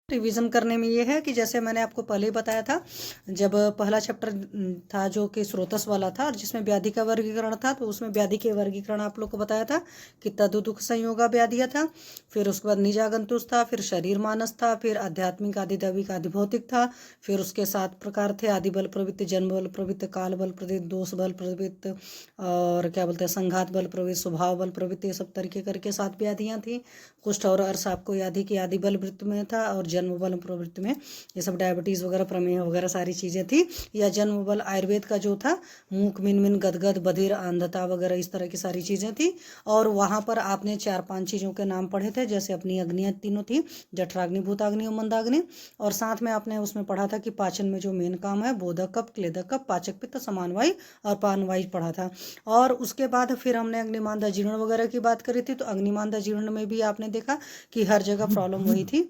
Revision करने में ये है कि जैसे मैंने आपको पहले ही बताया था, जब पहला चैप्टर था जो कि स्रोतस वाला था और जिसमें व्याधि का वर्गीकरण था, तो उसमें व्याधि के वर्गीकरण आप लोग को बताया था कि तदुदुख संयोगा व्याधिया था। फिर उसके बाद निजागंतुष था, फिर शरीर मानस था, फिर आध्यात्मिक आदि दैविक आदि भौतिक था। फिर उसके 7 प्रकार थे, आदि बल प्रवृत्ति, जन्म बल प्रवृत्ति, काल बल प्रवृत्ति, दोष बल प्रवृत्ति और क्या बोलते हैं संघात बल प्रवृत्ति, स्वभाव बल प्रवृत्ति, ये सब तरीके करके 7 व्याधियाँ थी। कुष्ठ और अर्श आपको याद ही कि आदि बल वृत्ति में था और जन्म बल प्रवृत्ति में ये सब डायबिटीज वगैरह प्रमेह वगैरह सारी चीजें थी। या जन्म बल आयुर्वेद का जो था मूक मिन मिन गदगद बधिर अंधता वगैरह इस तरह की सारी चीजें थी। और वहां पर आपने 4-5 चीजों के नाम पढ़े थे, जैसे अपनी अग्नियां तीनों थी, जठराग्नि भूताग्नि और मंदाग्नि। और साथ में आपने उसमें पढ़ा था कि पाचन में जो मेन काम है बोधक कफ क्लेदक कफ पाचक पित्त समानवायु और पानवायु पढ़ा था। और उसके बाद फिर हमने अग्निमांदा जीर्ण वगैरह की बात करी थी। तो अग्निमांदा जीर्ण में भी आपने देखा कि हर जगह प्रॉब्लम वही थी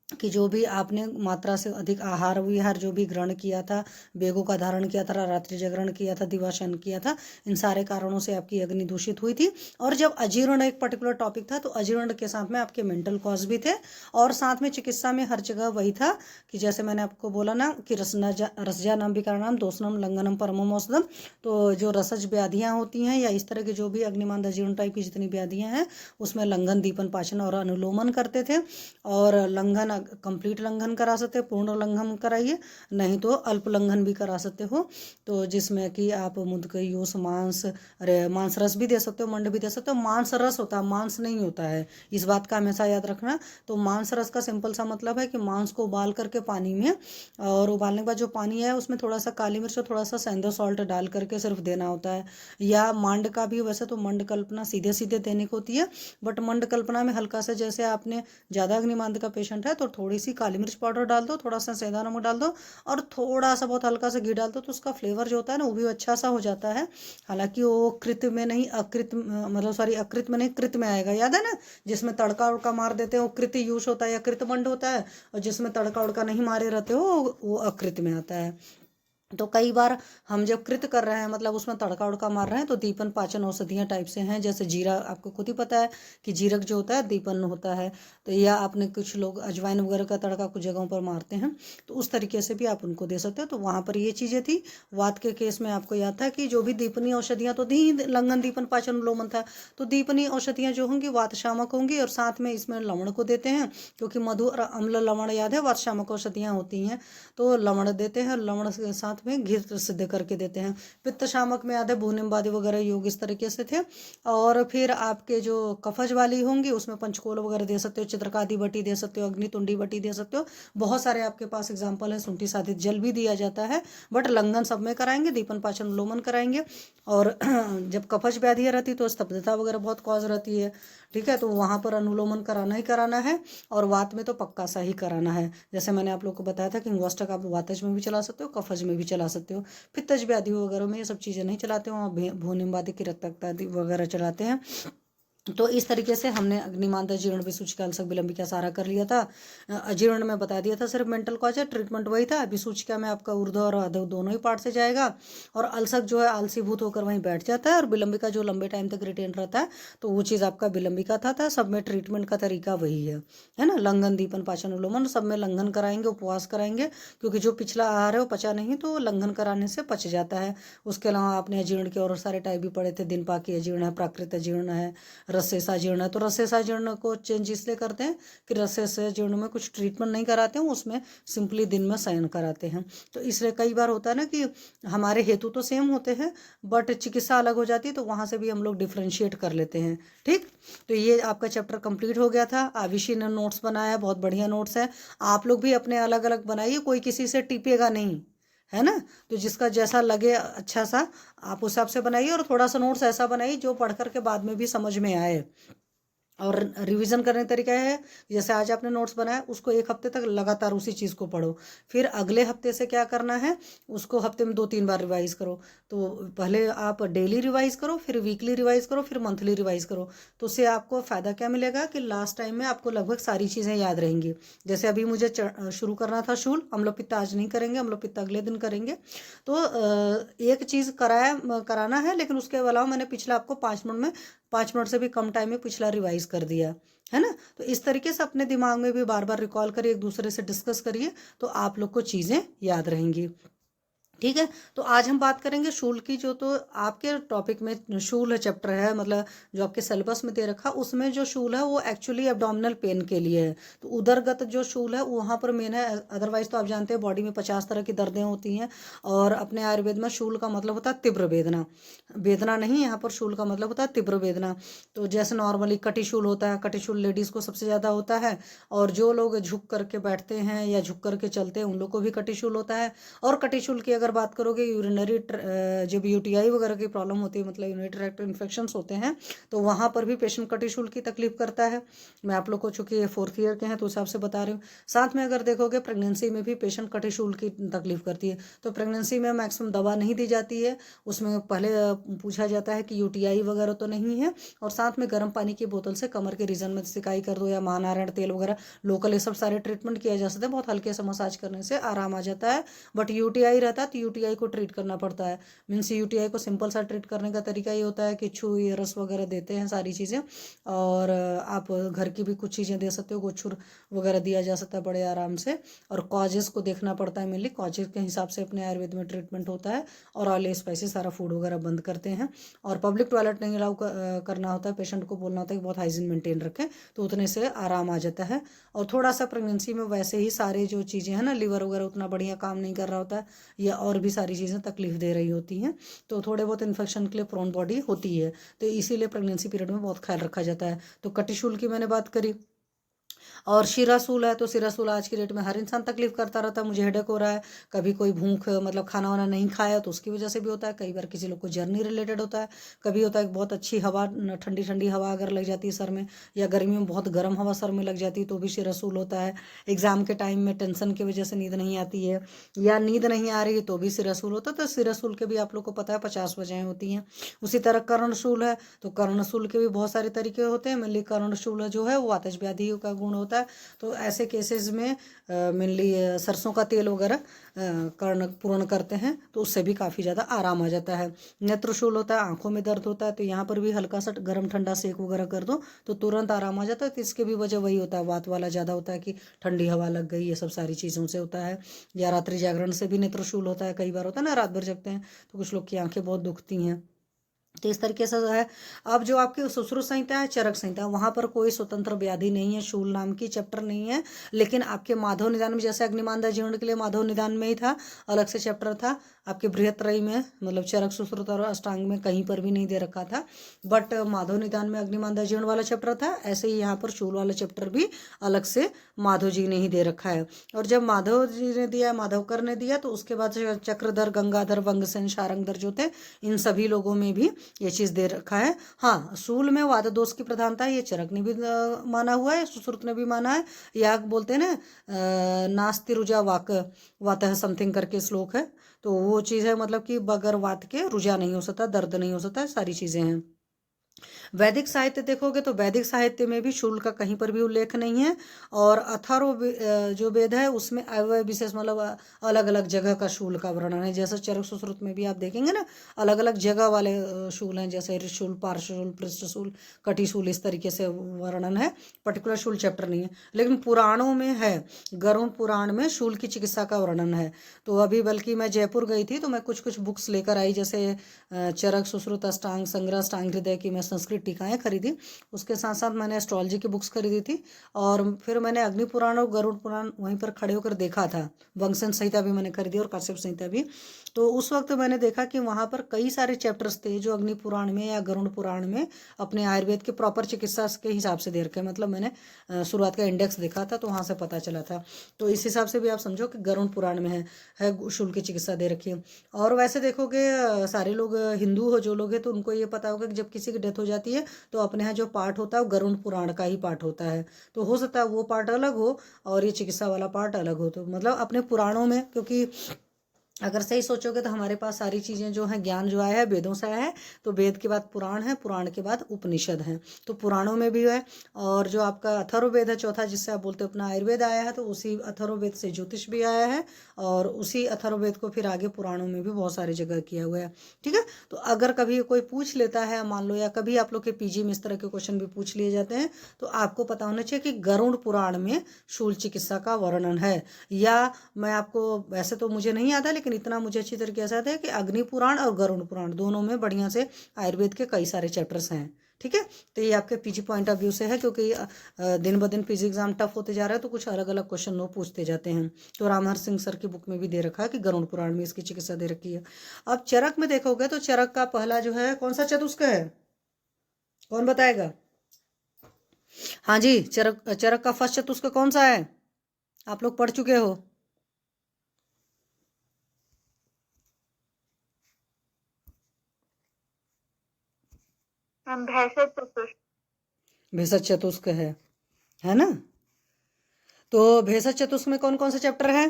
कि जो भी आपने मात्रा से अधिक आहार विहार जो भी ग्रहण किया था, बेगों का धारण किया था, रात्रि जागरण किया था, दिवासन किया था, इन सारे कारणों से आपकी अग्नि दूषित हुई थी। और जब अजीर्ण एक पर्टिकुलर टॉपिक था, तो अजीर्ण के साथ में आपके मेंटल कॉज भी थे। और साथ में चिकित्सा में हर जगह वही था कि जैसे मैंने आपको बोला ना कि रसजा नाम विकाराणाम दोषनम लंघनम परमम औषधम। तो जो रसज व्याधियाँ होती हैं या इस तरह की जो भी अग्निमांद अजीर्ण टाइप की जितनी व्याधियाँ हैं, उसमें लंघन दीपन पाचन और अनुलोमन करते थे। और लंघन कंप्लीट लंघन करा सकते हो, पूर्ण लंघन कराइए, नहीं तो अल्प लंघन भी करा सकते हो। तो जिसमें कि आप मुदकयूस मांस, अरे मांस रस भी दे सकते हो, मंड भी दे सकते हो। मांस रस होता है, मांस नहीं होता है, इस बात का हमेशा याद रखना। तो मांस रस का सिंपल सा मतलब है कि मांस को उबाल करके पानी में, और उबालने के बाद जो पानी है उसमें थोड़ा सा काली मिर्च और थोड़ा सा सेंधो सॉल्ट डाल करके सिर्फ देना होता है। या मांड का भी, वैसे तो मंड कल्पना सीधे सीधे देने को होती है, बट मंड कल्पना में हल्का सा, जैसे आपने ज़्यादा अग्निमांद का पेशेंट है तो थोड़ी सी काली मिर्च पाउडर डाल दो, थोड़ा सा सेंधा नमक डाल दो और थोड़ा सा बहुत हल्का सा घी डाल दो, तो उसका फ्लेवर जो होता है ना वो भी अच्छा सा हो जाता है। हालांकि वो कृत में नहीं अकृत, मतलब सॉरी अकृत में नहीं कृत में आएगा, याद है ना, जिसमें तड़का उड़का मार देते हो कृत यूज होता है या कृत मंड होता है, और जिसमें तड़का उड़का नहीं मारे रहते हो वो अकृत में आता है। तो कई बार हम जब कृत कर रहे हैं, मतलब उसमें तड़का उड़का मार रहे हैं, तो दीपन पाचन औषधियाँ टाइप से हैं। जैसे जीरा, आपको खुद ही पता है कि जीरक जो होता है दीपन होता है। तो या आपने कुछ लोग अजवाइन वगैरह का तड़का कुछ जगहों पर मारते हैं, तो उस तरीके से भी आप उनको दे सकते हो। तो वहाँ पर ये चीज़ें थी। वात के केस में आपको याद था कि जो भी दीपनी औषधियाँ तो दी, लंघन दीपन पाचन उल्लोमन था, तो दीपनी औषधियाँ जो होंगी वात शामक होंगी। और साथ में इसमें लवण को देते हैं, क्योंकि मधु और अम्ल लवण याद है वात शामक औषधियाँ होती हैं, तो लवण देते हैं। लवण के साथ में घी सिद्ध करके देते हैं। पित्त शामक में आधे भूनिम्बादि वगैरह योग इस तरीके से थे। और फिर आपके जो कफज वाली होंगी उसमें पंचकोल वगैरह दे सकते हो, चित्रकादि बटी दे सकते हो, अग्नितुंडी बटी दे सकते हो। बहुत सारे आपके पास एग्जाम्पल है। सुंठी साधित जल भी दिया जाता है, बट लंघन सब में कराएंगे, दीपन पाचन लोमन कराएंगे। और जब कफज व्याधि रहती तो स्तब्धता वगैरह बहुत कॉज रहती है, ठीक है, तो वहाँ पर अनुलोमन कराना ही कराना है। और वात में तो पक्का सा ही कराना है। जैसे मैंने आप लोग को बताया था कि अंगोष्ठक आप वातज में भी चला सकते हो, कफज में भी चला सकते हो। पित्तज व्याधि वगैरह में ये सब चीज़ें नहीं चलाते हो, भूनिम्बादि की रक्तता वगैरह चलाते हैं। तो इस तरीके से हमने अग्निमांद अजीर्ण विसूचिका अलसक विलंबिका सारा कर लिया था। अजीर्ण में बता दिया था सिर्फ मेंटल कॉज है, ट्रीटमेंट वही था। विसूचिका में आपका ऊर्ध्व और अधो दोनों ही पार्ट से जाएगा। और अलसक जो है आलसीभूत होकर वहीं बैठ जाता है, और विलंबिका जो लंबे टाइम तक रिटेन रहता है, तो वो चीज़ आपका विलंबिका था। सब में ट्रीटमेंट का तरीका वही है ना, लंघन दीपन पाचन उल्लोमन सब में लंघन कराएंगे, उपवास कराएंगे, क्योंकि जो पिछला आहार है वो पचा नहीं, तो लंघन कराने से पच जाता है। उसके अलावा आपने अजीर्ण के और सारे टाइप भी पढ़े थे, दिन पाकी अजीर्ण है, प्राकृत अजीर्ण है, रसेसा जीर्ण है। तो रसेसा जीर्ण को चेंज इसलिए करते हैं कि रसेसा जीर्ण में कुछ ट्रीटमेंट नहीं कराते हैं, उसमें सिंपली दिन में शयन कराते हैं। तो इसलिए कई बार होता है ना कि हमारे हेतु तो सेम होते हैं, बट चिकित्सा अलग हो जाती है, तो वहाँ से भी हम लोग डिफ्रेंशिएट कर लेते हैं। ठीक, तो ये आपका चैप्टर कंप्लीट हो गया था। आविशी ने नोट्स बनाया, बहुत बढ़िया नोट्स है। आप लोग भी अपने अलग अलग बनाइए, कोई किसी से टिपेगा नहीं, है ना। तो जिसका जैसा लगे अच्छा सा आप उस हिसाब से बनाइए, और थोड़ा सा नोट्स ऐसा बनाइए जो पढ़ करके बाद में भी समझ में आए। और रिवीजन करने का तरीका है, जैसे आज आपने नोट्स बनाया उसको 1 हफ्ते तक लगातार उसी चीज़ को पढ़ो। फिर अगले हफ्ते से क्या करना है, उसको हफ्ते में 2-3 बार रिवाइज करो। तो पहले आप डेली रिवाइज करो, फिर वीकली रिवाइज करो, फिर मंथली रिवाइज करो। तो उससे आपको फ़ायदा क्या मिलेगा कि लास्ट टाइम में आपको लगभग सारी चीज़ें याद रहेंगी। जैसे अभी मुझे शुरू करना था शूल, अम्लोपित्त आज नहीं करेंगे, अम्लोपित्त अगले दिन करेंगे। तो एक चीज़ कराना है, लेकिन उसके अलावा मैंने पिछला आपको 5 मिनट से भी कम टाइम में पिछला रिवाइज रिवाइज कर दिया, है ना। तो इस तरीके से अपने दिमाग में भी बार बार रिकॉल करिए, एक दूसरे से डिस्कस करिए, तो आप लोग को चीज़ें याद रहेंगी। ठीक है। तो आज हम बात करेंगे शूल की। जो तो आपके टॉपिक में शूल है, चैप्टर है, मतलब जो आपके सिलेबस में दे रखा, उसमें जो शूल है वो एक्चुअली एब्डोमिनल पेन के लिए है। तो उदरगत जो शूल है वहाँ पर मेन है। अदरवाइज तो आप जानते हैं बॉडी में 50 तरह की दर्दें होती हैं, और अपने आयुर्वेद में शूल का मतलब होता है तीव्र वेदना। वेदना नहीं, यहाँ पर शूल का मतलब होता है तीव्र वेदना। तो जैसे नॉर्मली कटिशूल होता है, कटिशूल लेडीज़ को सबसे ज़्यादा होता है, और जो लोग झुक करके बैठते हैं या झुक करके चलते हैं उन लोग को भी कटिशूल होता है। और कटिशूल की अगर बात करोगे, यूरिनरी जब यूटीआई वगैरह की प्रॉब्लम होती है, मतलब यूरिनरी ट्रैक्ट इन्फेक्शंस होते हैं, तो वहाँ पर भी पेशेंट कटिशूल की तकलीफ करता है। मैं आप लोग को, चूंकि ये 4th ईयर के हैं तो उस हिसाब से बता रही हूँ। साथ में अगर देखोगे प्रेगनेंसी में भी पेशेंट कटिशूल की तकलीफ करती है। तो प्रेगनेंसी में मैक्सिमम दवा नहीं दी जाती है, उसमें पहले पूछा जाता है कि यूटीआई वगैरह तो नहीं है, और साथ में गर्म पानी की बोतल से कमर के रीजन में सिकाई कर दो, या महानारायण तेल वगैरह लोकल, ये सब सारे ट्रीटमेंट किया जा सकता है। बहुत हल्के से मसाज करने से आराम आ जाता है। बट यूटीआई रहता है तो यूटीआई को ट्रीट करना पड़ता है। मीन्स यूटीआई को सिंपल सा ट्रीट करने का तरीका ये होता है कि छुई रस वगैरह देते हैं सारी चीज़ें, और आप घर की भी कुछ चीज़ें दे सकते हो, गोछुर वगैरह दिया जा सकता है बड़े आराम से। और कॉजेस को देखना पड़ता है, मेनली कॉजेस के हिसाब से अपने आयुर्वेद में ट्रीटमेंट होता है। और ऑयल स्पाइसी सारा फूड वगैरह बंद करते हैं, और पब्लिक टॉयलेट नहीं अलाउ करना होता है। पेशेंट को बोलना होता है कि बहुत हाइजीन मेंटेन रखें, तो उतने से आराम आ जाता है। और थोड़ा सा प्रेगनेंसी में वैसे ही सारे जो चीज़ें हैं ना, लीवर वगैरह उतना बढ़िया काम नहीं कर रहा होता है, या और भी सारी चीज़ें तकलीफ दे रही होती हैं, तो थोड़े बहुत इन्फेक्शन के लिए प्रोन बॉडी होती है। तो इसीलिए प्रेगनेंसी पीरियड में बहुत ख्याल रखा जाता है। तो कटिशूल की मैंने बात करी। और शिरासूल है, तो शिरासूल आज की डेट में हर इंसान तकलीफ करता रहता है। मुझे हेडेक हो रहा है, कभी कोई भूख, मतलब खाना वाना नहीं खाया तो उसकी वजह से भी होता है। कई बार किसी लोग को जर्नी रिलेटेड होता है, कभी होता है कि बहुत अच्छी हवा, ठंडी ठंडी हवा अगर लग जाती है सर में, या गर्मी में बहुत गर्म हवा सर में लग जाती है तो भी शिरासूल होता है। एग्जाम के टाइम में टेंशन की वजह से नींद नहीं आती है, या नींद नहीं आ रही है तो भी सिरासूल होता है। तो सिरासूल के भी आप लोग को पता है 50 वजहें होती हैं। उसी तरह कर्णशूल है, तो कर्णशूल के भी बहुत सारे तरीके होते हैं। मेनली कर्णशूल जो है वो आतिश व्याधि का गुण होता है। तो ऐसे केसेस में मेनली सरसों का तेल वगैरह कर्ण पूर्ण करते हैं, तो उससे भी काफ़ी ज़्यादा आराम आ जाता है। नेत्रशूल होता है, आंखों में दर्द होता है, तो यहाँ पर भी हल्का सा गर्म ठंडा सेक वगैरह कर दो तो तुरंत आराम आ जाता है। तो इसके भी वजह वही होता है, वात वाला ज़्यादा होता है कि ठंडी हवा लग गई, ये सब सारी चीज़ों से होता है। या रात्रि जागरण से भी नेत्रशूल होता है। कई बार होता है ना, रात भर जगते हैं तो कुछ लोग की आंखें बहुत दुखती हैं। तो इस तरीके से है। अब जो आपकी सुश्रुत संहिता है, चरक संहिता, वहाँ पर कोई स्वतंत्र व्याधि नहीं है, शूल नाम की चैप्टर नहीं है। लेकिन आपके माधव निदान में, जैसे अग्निमांदा जीर्ण के लिए माधव निदान में ही था, अलग से चैप्टर था। आपके बृहत्त्रयी में, मतलब चरक, सुश्रुत और अष्टांग में कहीं पर भी नहीं दे रखा था। बट माधव निदान में अग्निमांदा जीर्ण वाला चैप्टर था। ऐसे ही यहाँ पर शूल वाला चैप्टर भी अलग से माधव जी ने ही दे रखा है। और जब माधव जी ने दिया, माधवकर ने दिया, तो उसके बाद चक्रधर, गंगाधर, वंगसेन, शारंगधर जो थे, इन सभी लोगों में भी ये चीज़ दे रखा है। हाँ, शूल में वाद दोष की प्रधानता है, ये चरक ने भी माना हुआ है, सुश्रुत ने भी माना है। या बोलते हैं ना, नास्ति रुजा वाक वातः समथिंग करके श्लोक है, तो वो चीज़ है, मतलब कि बगैर वात के रुजा नहीं हो सकता, दर्द नहीं हो सकता, सारी चीज़ें हैं। वैदिक साहित्य देखोगे तो वैदिक साहित्य में भी शूल का कहीं पर भी उल्लेख नहीं है। और अथर्व जो वेद है उसमें अव्यय विशेष, मतलब अलग अलग जगह का शूल का वर्णन है। जैसे चरक सुश्रुत में भी आप देखेंगे ना, अलग अलग जगह वाले शूल हैं, जैसे ऋषूल, पार्श्वशूल, पृष्ठशूल, कटिशूल, इस तरीके से वर्णन है। पर्टिकुलर शूल चैप्टर नहीं है, लेकिन पुराणों में है। गरुड़ पुराण में शूल की चिकित्सा का वर्णन है। तो अभी बल्कि मैं जयपुर गई थी तो मैं कुछ कुछ बुक्स लेकर आई, जैसे चरक, सुश्रुत, अष्टांग संग्रह, अष्टांग हृदय की मैं संस्कृत टीकाएँ खरीदी। उसके साथ साथ मैंने एस्ट्रोलॉजी की बुक्स खरीदी थी। और फिर मैंने अग्नि पुराण और गरुड़ पुराण वहीं पर खड़े होकर देखा था। वंगसन संहिता भी मैंने खरीदी और काश्यप संहिता भी। तो उस वक्त मैंने देखा कि वहाँ पर कई सारे चैप्टर्स थे जो अग्नि पुराण में या गरुड़ पुराण में अपने आयुर्वेद के प्रॉपर चिकित्सा के हिसाब से दे रखे। मतलब मैंने शुरुआत का इंडेक्स देखा था तो वहाँ से पता चला था। तो इस हिसाब से भी आप समझो कि गरुड़ पुराण में है शूल की चिकित्सा दे रखी है। और वैसे देखोगे सारे लोग हिंदू हो जो लोग हैं तो उनको ये पता होगा कि जब किसी की डेथ हो जाती है तो अपने यहाँ जो पाठ होता है वो गरुड़ पुराण का ही पाठ होता है। तो हो सकता है वो पाठ अलग हो और ये चिकित्सा वाला पार्ट अलग हो। तो मतलब अपने पुराणों में, क्योंकि अगर सही सोचोगे तो हमारे पास सारी चीज़ें जो हैं, ज्ञान जो आया है वेदों से आया है। तो वेद के बाद पुराण है, पुराण के बाद उपनिषद हैं। तो पुराणों में भी है। और जो आपका अथर्ववेद है चौथा, जिससे आप बोलते हो अपना आयुर्वेद आया है, तो उसी अथर्ववेद से ज्योतिष भी आया है। और उसी अथर्ववेद को फिर आगे पुराणों में भी बहुत सारी जगह किया हुआ है। ठीक है। तो अगर कभी कोई पूछ लेता है, मान लो, या कभी आप लोग के पीजी में इस तरह के क्वेश्चन भी पूछ लिए जाते हैं, तो आपको पता होना चाहिए कि गरुड़ पुराण में शूल चिकित्सा का वर्णन है। या मैं आपको, वैसे तो मुझे नहीं आता, लेकिन इतना मुझे अच्छी तरीके से आता है कि अग्नि पुराण और गरुड़ पुराण दोनों में बढ़िया से आयुर्वेद के कई सारे चैप्टर्स हैं। ठीक है। तो ये आपके पीजी पॉइंट ऑफ व्यू से है, क्योंकि दिन ब दिन पीजी एग्जाम टफ होते जा रहा है, तो कुछ अलग अलग क्वेश्चन वो पूछते जाते हैं। तो रामहर सिंह सर की बुक में भी दे रखा है कि गरुड़ पुराण में इसकी चिकित्सा दे रखी है। अब चरक में देखोगे तो चरक का पहला जो है कौन सा चतुष्क है, कौन बताएगा? हाँ जी, चरक चरक का फर्स्ट चतुष्क कौन सा है? आप लोग पढ़ चुके हो। भेषज चतुष्क है ना? तो भेषज चतुष्क में कौन कौन से चैप्टर है?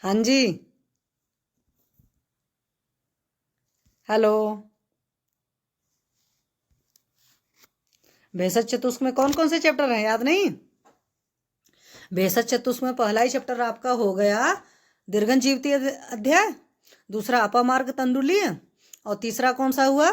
हाँ जी, हेलो। भेषज चतुष्क में कौन कौन से चैप्टर हैं, याद नहीं? भेषज चतुष्क में पहला ही चैप्टर आपका हो गया दीर्घन जीवती अध्याय, दूसरा अपामार्ग तंडुलीय, और तीसरा कौन सा हुआ?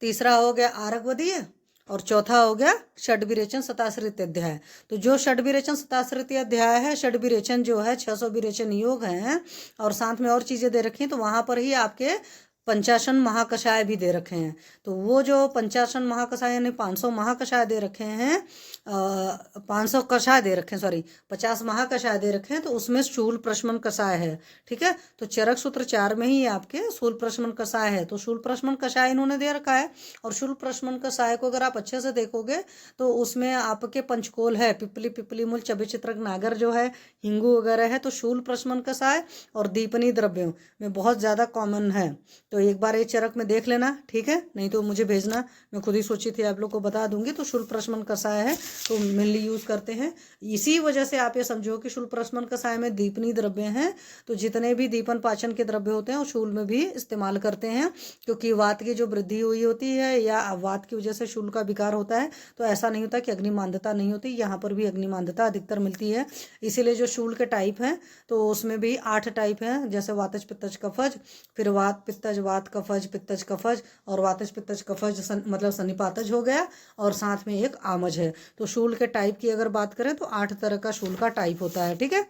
तीसरा हो गया आरगवदीय, और चौथा हो गया षड्विरेचन शताश्रित अध्याय। तो जो षड्विरेचन शताश्रित अध्याय है, षड्विरेचन जो है 600 विरेचन योग हैं, और साथ में और चीज़ें दे रखी हैं, तो वहाँ पर ही आपके पंचाशन महाकषाय भी दे रखे हैं। तो वो जो पंचाशन महाकषाय यानी 500 महाकषाय दे रखे हैं, 500 कषाय दे रखे हैं, सॉरी 50 महाकषाय दे रखे हैं, तो उसमें शूल प्रशमन कषाय है। ठीक है। तो चरक सूत्र 4 में ही आपके शूल प्रशमन कषाय है। तो शूल प्रशमन कषाय इन्होंने दे रखा है। और शूल प्रशमन कषाय को अगर आप अच्छे से देखोगे तो उसमें आपके पंचकोल है, पिपली पिपली मूल चबे चित्रक नागर जो है, हिंगू वगैरह है। तो शूल प्रशमन कषाय और दीपनी द्रव्यों में बहुत ज़्यादा कॉमन है। तो एक बार ये चरक में देख लेना, ठीक है, नहीं तो मुझे भेजना, मैं खुद ही सोची थी आप लोग को बता दूंगी। तो शूल प्रशमन कषाय है, तो मेनली यूज़ करते हैं। इसी वजह से आप ये समझो कि शूल प्रशमन कषाय में दीपनी द्रव्य हैं। तो जितने भी दीपन पाचन के द्रव्य होते हैं वो शूल में भी इस्तेमाल करते हैं, क्योंकि वात की जो वृद्धि हुई होती है या वात की वजह से शूल का विकार होता है। तो ऐसा नहीं होता कि अग्निमांदता नहीं होती, यहाँ पर भी अग्निमांदता अधिकतर मिलती है। इसीलिए जो शूल के टाइप हैं तो उसमें भी 8 टाइप हैं, जैसे वातज पित्तज कफज, फिर वात पित्तज वात कफज पित्तज कफज, और वातज पित्तज कफज मतलब सन्निपातज हो गया, और साथ में एक आमज है। तो शूल के टाइप की अगर बात करें तो 8 तरह का शूल का टाइप होता है। ठीक है।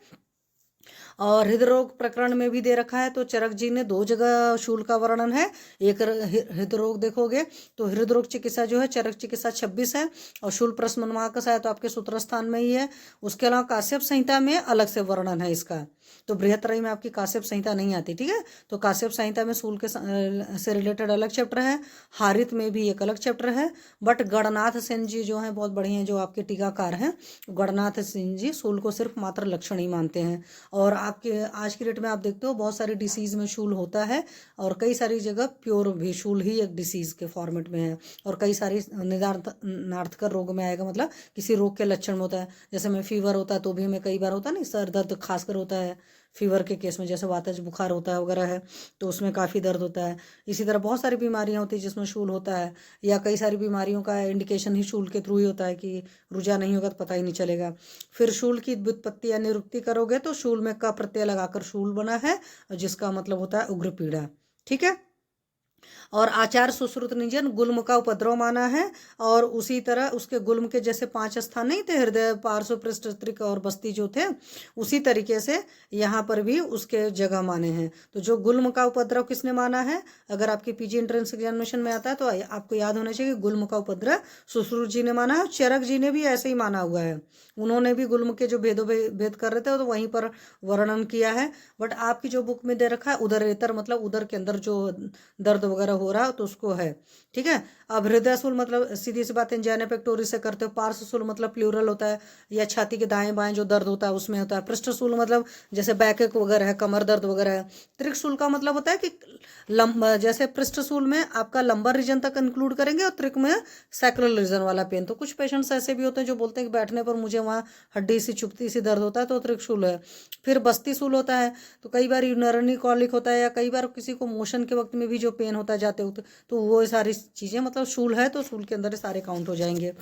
और हृदय रोग प्रकरण में भी दे रखा है। तो चरक जी ने 2 जगह शूल का वर्णन है। एक हृदय रोग देखोगे तो हृदय रोग चिकित्सा जो है चरक चिकित्सा 26 है, और शूल प्रशमन महाकषाय है तो आपके सूत्र स्थान में ही है। उसके अलावा काश्यप संहिता में अलग से वर्णन है इसका। तो बृहत्त्रयी में आपकी काश्यप संहिता नहीं आती। ठीक है। तो काश्यप संहिता में शूल के से रिलेटेड अलग चैप्टर है। हारित में भी एक अलग चैप्टर है। बट गणनाथ सेन जी जो हैं बहुत बढ़िया हैं, जो आपके टीकाकार हैं, गणनाथ सेन जी शूल को सिर्फ मात्र लक्षण ही मानते हैं। और आपके आज की डेट में आप देखते हो बहुत सारी डिसीज़ में शूल होता है, और कई सारी जगह प्योर भी शूल ही एक डिसीज़ के फॉर्मेट में है। और कई सारी नार्थकर रोग में आएगा, मतलब किसी रोग के लक्षण में होता है। जैसे में फीवर होता है तो भी हमें कई बार होता है नहीं, सर दर्द खासकर होता है फीवर के केस में, जैसे वातज बुखार होता है वगैरह है, तो उसमें काफ़ी दर्द होता है। इसी तरह बहुत सारी बीमारियां होती हैं जिसमें शूल होता है, या कई सारी बीमारियों का इंडिकेशन ही शूल के थ्रू ही होता है कि रुझा नहीं होगा तो पता ही नहीं चलेगा। फिर शूल की व्युत्पत्ति या निरुक्ति करोगे तो शूल में का प्रत्यय लगाकर शूल बना है, जिसका मतलब होता है उग्र पीड़ा। ठीक है। और आचार सुश्रुत निजन गुल्म का उपद्रव माना है। और उसी तरह उसके गुल्म के जैसे 5 स्थान नहीं थे, हृदय पार्श्व पृष्ठ त्रिक और बस्ती जो थे, उसी तरीके से यहाँ पर भी उसके जगह माने हैं। तो जो गुल्म का उपद्रव किसने माना है, अगर आपकी पीजी एंट्रेंस एग्जामिनेशन में आता है तो आपको याद होना चाहिए कि गुल्म का उपद्रव सुश्रुत जी ने माना है। चरक जी ने भी ऐसे ही माना हुआ है। उन्होंने भी गुल्म के जो भेद कर रहे थे तो वहीं पर वर्णन किया है। बट आपकी जो बुक में दे रखा है उदरेतर, मतलब उदर के अंदर जो दर्द वगैरह हो रहा है तो उसको है। ठीक है। अब हृदय शूल मतलब सीधी सी बात एंजाइना पेक्टोरिस से करते हो। पार्श्व शूल मतलब प्लूरल होता है, या छाती के दाएं बाएं जो दर्द होता है उसमें होता है। पृष्ठ शूल मतलब जैसे बैक एक वगैरह है, कमर दर्द वगैरह है। त्रिक शूल का मतलब होता है कि जैसे पृष्ठ शूल में आपका लंबर रीजन तक इंक्लूड करेंगे और त्रिक में सैक्रल रीजन वाला पेन। तो कुछ पेशेंट्स ऐसे भी होते हैं जो बोलते हैं कि बैठने पर मुझे वहाँ हड्डी सी चुभती सी दर्द होता है, तो त्रिक शूल है। फिर बस्ती शूल होता है, तो कई बार यूरिनरी कॉलिक होता है, या कई बार किसी को मोशन के वक्त में भी जो पेन होता है जाते वक्त, तो वो सारी चीज़ें मतलब शूल है, तो शूल के अंदर सारे काउंट हो जाएंगे।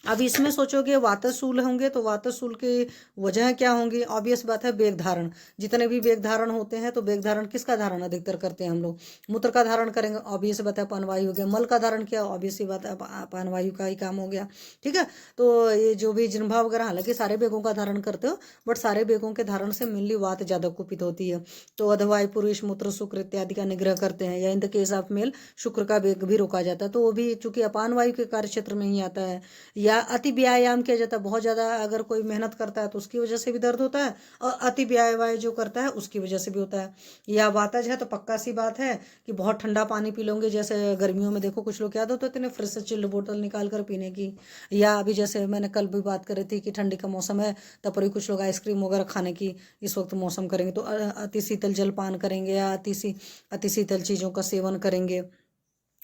अब इसमें सोचोगे वातशूल होंगे तो वातशूल की वजह क्या होंगी? ऑब्वियस बात है वेग धारण। जितने भी वेग धारण होते हैं तो वेग धारण किसका धारण अधिकतर करते हैं हम लोग? मूत्र का धारण करेंगे, ऑब्वियस बात है अपानवायु हो गया। मल का धारण किया, ऑब्वियस बात है अपानवायु का ही काम हो गया। ठीक है, तो ये जो भी जिह्वा वगैरह हालांकि सारे वेगों का धारण करते हो, बट सारे वेगों के धारण से मेनली वात ज्यादा कुपित होती है। तो अधवायु पुरुष मूत्र शुक्र इत्यादि का निग्रह करते हैं, या in the case of male शुक्र का वेग भी रोका जाता है, तो वो भी चूंकि अपान वायु के कार्य क्षेत्र में ही आता है। या अति व्यायाम किया जाता है, बहुत ज़्यादा अगर कोई मेहनत करता है तो उसकी वजह से भी दर्द होता है, और अति व्यायाम जो करता है उसकी वजह से भी होता है। या वातज है तो पक्का सी बात है कि बहुत ठंडा पानी पी लोगे, जैसे गर्मियों में देखो कुछ लोग याद होते हैं फ्रिज से चिल्ड बोतल निकाल कर पीने की। या अभी जैसे मैंने कल भी बात करी थी कि ठंडी का मौसम है, तब पर भी कुछ लोग आइसक्रीम वगैरह खाने की इस वक्त मौसम करेंगे, तो अति शीतल जल पान करेंगे, या अति शीतल चीज़ों का सेवन करेंगे।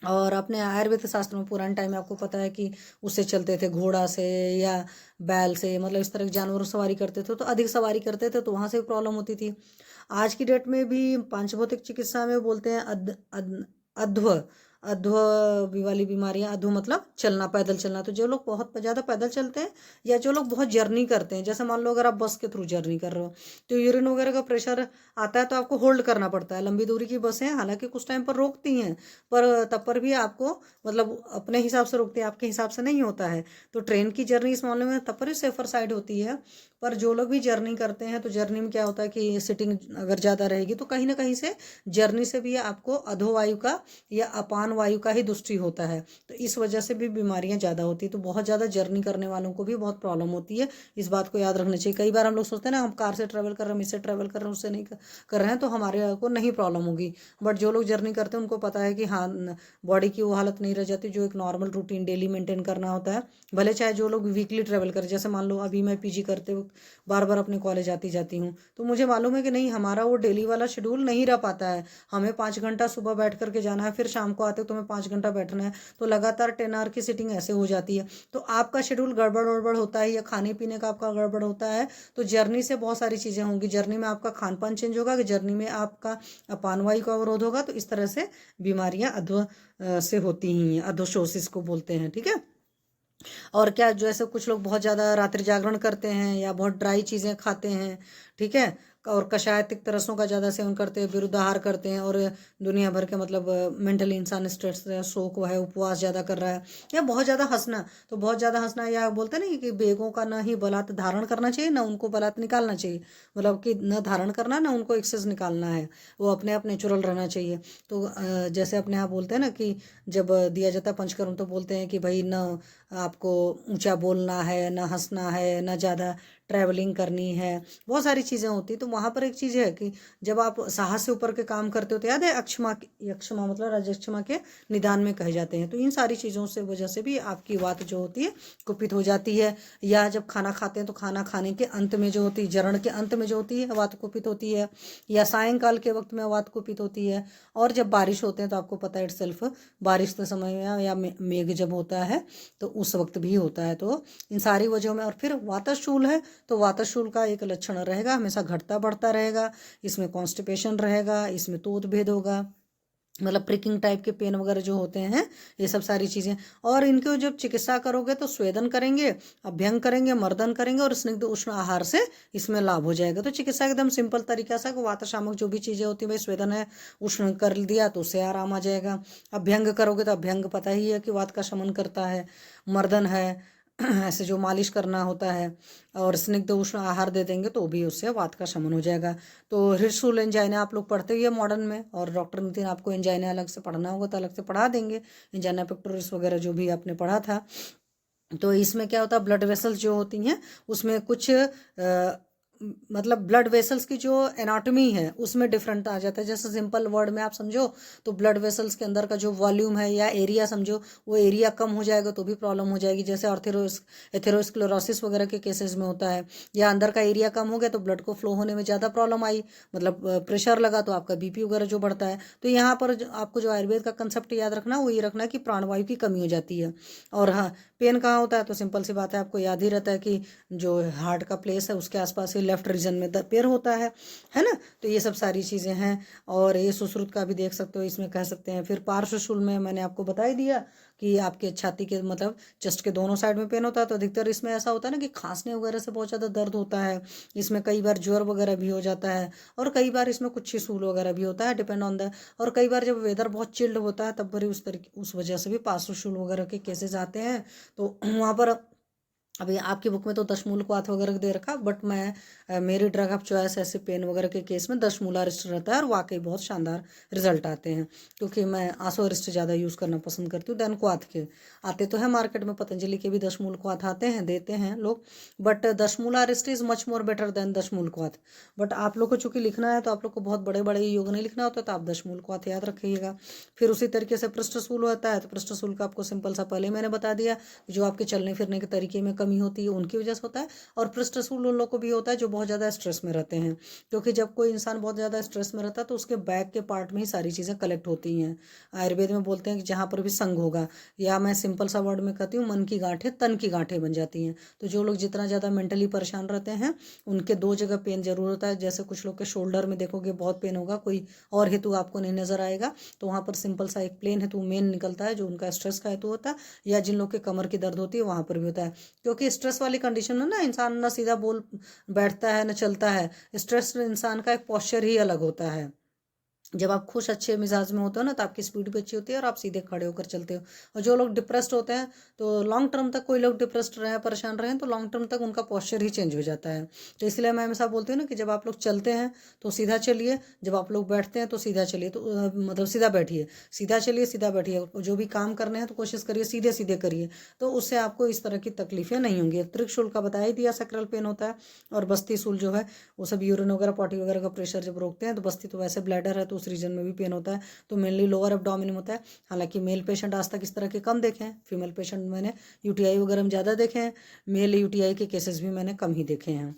और अपने आयुर्वेद शास्त्र में पुराने टाइम में आपको पता है कि उससे चलते थे, घोड़ा से या बैल से, मतलब इस तरह के जानवरों से सवारी करते थे, तो अधिक सवारी करते थे तो वहाँ से भी प्रॉब्लम होती थी। आज की डेट में भी पांचभौतिक चिकित्सा में बोलते हैं अध्व अध्व वाली बीमारियां। अध्व मतलब चलना, पैदल चलना। तो जो लोग बहुत ज़्यादा पैदल चलते हैं, या जो लोग बहुत जर्नी करते हैं, जैसे मान लो अगर आप बस के थ्रू जर्नी कर रहे हो तो यूरिन वगैरह का प्रेशर आता है तो आपको होल्ड करना पड़ता है। लंबी दूरी की बसें हालांकि कुछ टाइम पर रोकती हैं, पर तब पर भी आपको मतलब अपने हिसाब से रोकती है, आपके हिसाब से नहीं होता है। तो ट्रेन की जर्नी इस मामले में तब पर ही सेफर साइड होती है। पर जो लोग भी जर्नी करते हैं तो जर्नी में क्या होता है कि सिटिंग अगर ज़्यादा रहेगी तो कहीं ना कहीं से जर्नी से भी आपको अधोवायु का या अपान वायु का ही दुष्टि होता है, तो इस वजह से भी बीमारियां ज़्यादा होती है। तो बहुत ज़्यादा जर्नी करने वालों को भी बहुत प्रॉब्लम होती है, इस बात को याद रखना चाहिए। कई बार हम लोग सोचते हैं ना हम कार से ट्रैवल कर रहे हैं, इससे ट्रैवल कर रहे हैं, उससे नहीं कर रहे हैं, तो हमारे को नहीं प्रॉब्लम होगी। बट जो लोग जर्नी करते हैं उनको पता है कि हाँ बॉडी की वो हालत नहीं रह जाती जो एक नॉर्मल रूटीन डेली मेंटेन करना होता है। भले चाहे जो लोग वीकली ट्रैवल करें, जैसे मान लो अभी मैं पीजी करते वक्त बार बार अपने कॉलेज आती जाती हूँ, तो मुझे मालूम है कि नहीं हमारा वो डेली वाला शेड्यूल नहीं रह पाता है। हमें 5 घंटा सुबह बैठ करके जाना है, फिर शाम को आते तो हमें 5 घंटा बैठना है, तो लगातार 10 आवर की सिटिंग ऐसे हो जाती है। तो आपका शेड्यूल गड़बड़ गड़बड़ होता है, या खाने पीने का आपका गड़बड़ होता है, तो जर्नी से बहुत सारी चीज़ें होंगी। जर्नी में आपका खान पान चेंज होगा, कि जर्नी में आपका अपान वायु का अवरोध होगा, तो इस तरह से बीमारियां अध्व से होती ही हैं, अधोशोसिस को बोलते हैं। ठीक है, और क्या जैसे कुछ लोग बहुत ज़्यादा रात्रि जागरण करते हैं, या बहुत ड्राई चीज़ें खाते हैं, ठीक है, और कषाय तिक्त रसों का ज़्यादा सेवन करते हैं, विरुद्धाहार करते हैं, और दुनिया भर के मतलब मेंटली इंसान स्ट्रेस है, शोक है, उपवास ज़्यादा कर रहा है, या बहुत ज़्यादा हंसना। तो बहुत ज़्यादा हंसना, या बोलते हैं ना कि बेगों का ना ही बलात् धारण करना चाहिए, ना उनको बलात् निकालना चाहिए, मतलब कि न धारण करना ना उनको एक्सेस निकालना है, वो अपने आप नेचुरल रहना चाहिए। तो जैसे अपने आप बोलते हैं ना कि जब दिया जाता है पंचकर्म तो बोलते हैं कि भाई न आपको ऊंचा बोलना है, ना हंसना है, ना ज़्यादा ट्रैवलिंग करनी है, बहुत सारी चीज़ें होती। तो वहाँ पर एक चीज़ है कि जब आप साहस से ऊपर के काम करते हो तो याद है अक्षमा, यक्षमा मतलब राजक्षमा के निदान में कहे जाते हैं। तो इन सारी चीज़ों से वजह से भी आपकी वात जो होती है कुपित हो जाती है। या जब खाना खाते हैं तो खाना खाने के अंत में जो होती है, जरण के अंत में जो होती है वात कुपित होती है, या सायंकाल के वक्त में वात कुपित होती है। और जब बारिश होते हैं तो आपको पता है इटसेल्फ बारिश के समय में या मेघ जब होता है तो उस वक्त भी होता है। तो इन सारी वजहों में, और फिर वातशूल है तो वातशूल का एक लक्षण रहेगा हमेशा घटता बढ़ता रहेगा, इसमें कॉन्स्टिपेशन रहेगा, इसमें तोत भेद होगा, मतलब प्रिकिंग टाइप के पेन वगैरह जो होते हैं, ये सब सारी चीज़ें। और इनको जब चिकित्सा करोगे तो स्वेदन करेंगे, अभ्यंग करेंगे, मर्दन करेंगे, और स्निग्ध उष्ण आहार से इसमें लाभ हो जाएगा। तो चिकित्सा एकदम सिंपल तरीका सा वात शामक जो भी चीज़ें होती है, भाई स्वेदन है, उष्ण कर दिया तो उससे आराम आ जाएगा। अभ्यंग करोगे तो अभ्यंग पता ही है कि वात का शमन करता है। मर्दन है ऐसे जो मालिश करना होता है, और स्निग्ध उष्ण आहार दे देंगे तो भी उससे वात का शमन हो जाएगा। तो हृदय एंजाइना आप लोग पढ़ते ही है मॉडर्न में, और डॉक्टर नितिन आपको एंजाइना अलग से पढ़ना होगा तो अलग से पढ़ा देंगे, एंजाइना पेक्टोरिस वगैरह जो भी आपने पढ़ा था। तो इसमें क्या होता है, ब्लड वेसल्स जो होती हैं उसमें कुछ मतलब ब्लड वेसल्स की जो एनाटॉमी है उसमें डिफरेंट आ जाता है। जैसे सिंपल वर्ड में आप समझो तो ब्लड वेसल्स के अंदर का जो वॉल्यूम है या एरिया समझो, वो एरिया कम हो जाएगा तो भी प्रॉब्लम हो जाएगी। जैसे एथेरोस्क्लेरोसिस वगैरह के केसेस में होता है, या अंदर का एरिया कम हो गया तो ब्लड को फ्लो होने में ज़्यादा प्रॉब्लम आई, मतलब प्रेशर लगा तो आपका बीपी वगैरह जो बढ़ता है। तो यहाँ पर आपको जो आयुर्वेद का कंसेप्ट याद रखना, वो ये रखना कि प्राणवायु की कमी हो जाती है। और हाँ, पेन कहाँ होता है, तो सिंपल सी बात है, आपको याद ही रहता है कि जो हार्ट का प्लेस है उसके आसपास ही लेफ्ट रीजन में पेन होता है ना। तो ये सब सारी चीज़ें हैं। और ये सुश्रुत का भी देख सकते हो, इसमें कह सकते हैं। फिर पार्श्व शूल में मैंने आपको बता ही दिया कि आपके छाती के मतलब चेस्ट के दोनों साइड में पेन होता है। तो अधिकतर इसमें ऐसा होता है ना कि खांसने वगैरह से बहुत ज़्यादा दर्द होता है। इसमें कई बार ज्वर वगैरह भी हो जाता है, और कई बार इसमें कुछ सूल वगैरह भी होता है, डिपेंड ऑन द। और कई बार जब वेदर बहुत चिल्ड होता है तब भी उस वजह से भी पार्श्व शूल वगैरह के केसेस आते हैं। तो वहाँ पर अभी आपकी बुक में तो दशमूलक वगैरह दे रखा, बट मेरी ड्रग ऑफ चॉइस ऐसे पेन वगैरह के केस में दशमूलारिस्ट रहता है, और वाकई बहुत शानदार रिजल्ट आते हैं। क्योंकि मैं आंसोअरिस्ट ज़्यादा यूज़ करना पसंद करती हूँ देन क्वाथ के। आते तो है मार्केट में, पतंजलि के भी दशमूल क्वाथ आते हैं, देते हैं लोग, but Dashmularisht is much more better than Dashmool kwath. But आप लोग को चूँकि लिखना है तो आप लोग को बहुत बड़े बड़े योग नहीं लिखना होता, तो आप दशमूल क्वाथ याद रखिएगा। फिर उसी तरीके से पृष्ठशूल होता है, तो पृष्ठशूल का आपको सिंपल सा पहले मैंने बता दिया, जो आपके चलने फिरने के तरीके में कमी होती है उनकी वजह से होता है। और पृष्ठशूल उन लोग को भी होता है जो बहुत ज़्यादा स्ट्रेस में रहते हैं, क्योंकि जब कोई इंसान बहुत ज़्यादा स्ट्रेस में रहता है तो उसके बैक के पार्ट में ही सारी चीज़ें कलेक्ट होती हैं। आयुर्वेद में बोलते हैं कि जहाँ पर भी संग होगा, या मैं सिंपल सा वर्ड में कहती हूँ, मन की गांठें तन की गांठें बन जाती हैं। तो जो लोग जितना ज़्यादा मेंटली परेशान रहते हैं उनके दो जगह पेन जरूर होता है। जैसे कुछ लोग के शोल्डर में देखोगे बहुत पेन होगा, कोई और हेतु आपको नहीं नजर आएगा, तो वहाँ पर सिंपल सा एक प्लेन हेतु मेन निकलता है जो उनका स्ट्रेस का हेतु होता है। या जिन लोग के कमर की दर्द होती है वहाँ पर भी होता है, क्योंकि स्ट्रेस वाली कंडीशन में ना इंसान ना सीधा बोल बैठता है ना चलता है। स्ट्रेस इंसान का एक पोस्चर ही अलग होता है। जब आप खुश अच्छे मिजाज में होते हो ना तो आपकी स्पीड भी अच्छी होती है और आप सीधे खड़े होकर चलते हो। और जो लोग डिप्रेस्ड होते हैं तो लॉन्ग टर्म तक, कोई लोग डिप्रेस्ड रहे परेशान रहे तो लॉन्ग टर्म तक उनका पोस्चर ही चेंज हो जाता है। तो इसलिए मैं हमेशा बोलती हूँ ना कि जब आप लोग चलते हैं तो सीधा चलिए, जब आप लोग बैठते हैं तो सीधा चलिए, तो मतलब सीधा बैठिए, सीधा चलिए सीधा बैठिए। जो भी काम करने हैं तो कोशिश करिए सीधे सीधे करिए, तो उससे आपको इस तरह की तकलीफें नहीं होंगी। त्रिशूल का बता ही दिया, सैक्रल पेन होता है। और बस्ती सूल जो है वो सब यूरिन वगैरह पॉटी वगैरह का प्रेशर जब रोकते हैं, तो बस्ती तो वैसे ब्लैडर है तो उस रीजन में भी पेन होता है, तो मेनली लोअर एब्डोमेन में होता है। हालांकि मेल पेशेंट आज तक इस तरह के कम देखे हैं, फीमेल पेशेंट मैंने यूटीआई वगैरह में ज़्यादा देखे हैं, मेल यूटीआई के केसेस भी मैंने कम ही देखे हैं।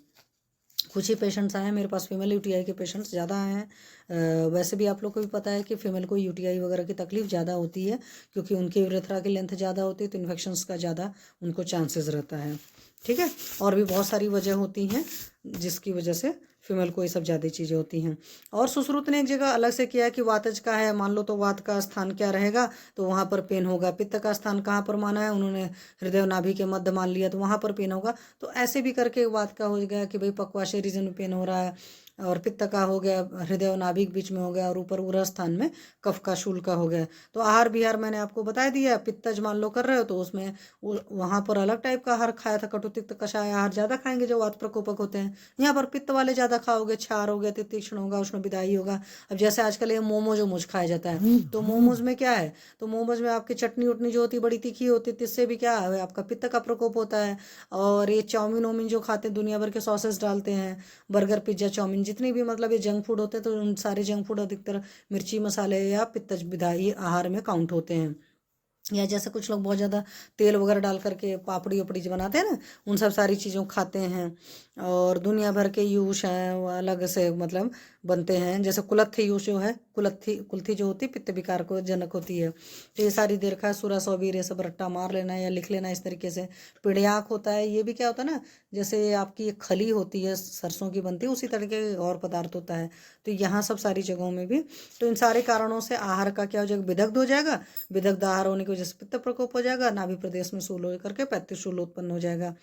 कुछ ही पेशेंट्स आए हैं मेरे पास, फीमेल यूटीआई के पेशेंट्स ज़्यादा आए हैं। वैसे भी आप लोग को भी पता है कि फीमेल को यूटीआई वगैरह की तकलीफ ज़्यादा होती है, क्योंकि उनकी यूरेथ्रा की लेंथ ज़्यादा होती है, तो इन्फेक्शंस का ज़्यादा उनको चांसेस रहता है। ठीक है, और भी बहुत सारी वजह होती हैं जिसकी वजह से फीमेल को ये सब ज़्यादा चीज़ें होती हैं। और सुश्रुत ने एक जगह अलग से किया है कि वातज का है, मान लो तो वात का स्थान क्या रहेगा, तो वहाँ पर पेन होगा। पित्त का स्थान कहाँ पर माना है उन्होंने, हृदय नाभि के मध्य मान लिया, तो वहाँ पर पेन होगा। तो ऐसे भी करके वात का हो गया कि भाई पक्वाशय रीजन में पेन हो रहा है, और पित्त का हो गया हृदय और नाभि के बीच में हो गया, और ऊपर उरस स्थान में कफ का शूल का हो गया। तो आहार विहार मैंने आपको बता दिया। पित्तज मान लो कर रहे हो तो उसमें वहाँ पर अलग टाइप का आहार खाया था, कटुतिक्त कषाय आहार ज़्यादा खाएंगे जो वात प्रकोपक होते हैं। यहाँ पर पित्त वाले ज़्यादा खाओगे, क्षार हो गया, तीक्ष्ण होगा, उष्ण विदाई होगा। अब जैसे आजकल ये मोमोज वोमोज खाया जाता है, तो मोमोज में क्या है, तो मोमोज में आपकी चटनी उटनी जो होती है बड़ी तीखी होती है, इससे भी क्या है आपका पित्त का प्रकोप होता है। और ये चाउमीन वोमिन जो खाते हैं, दुनिया भर के सॉसेस डालते हैं, बर्गर पिज्जा चाउमीन जितनी भी मतलब ये जंक फूड होते हैं, तो उन सारे जंक फूड अधिकतर मिर्ची मसाले या पित्तज विदाई आहार में काउंट होते हैं। या जैसे कुछ लोग बहुत ज़्यादा तेल वगैरह डाल करके पापड़ी उपड़ी जो बनाते हैं ना, उन सब सारी चीज़ों खाते हैं। और दुनिया भर के यूश हैं वो अलग से मतलब बनते हैं, जैसे कुलत्थी यूश जो है, कुल्थी जो होती है पित्त विकार को जनक होती है। तो ये सारी देर का सुरा सौबीर ये सब रट्टा मार लेना या लिख लेना इस तरीके से। पिड़ियाक होता है, ये भी क्या होता है ना, जैसे आपकी एक खली होती है सरसों की बनती है, उसी तरीके का और पदार्थ होता है। तो यहाँ सब सारी जगहों में भी, तो इन सारे कारणों से आहार का क्या हो जाएगा, विदग्ध हो जाएगा। विदग्ध आहार होने की वजह से पित्त प्रकोप हो जाएगा, नाभि प्रदेश में शूल हो करके पैत्तिशूल उत्पन्न हो जाएगा।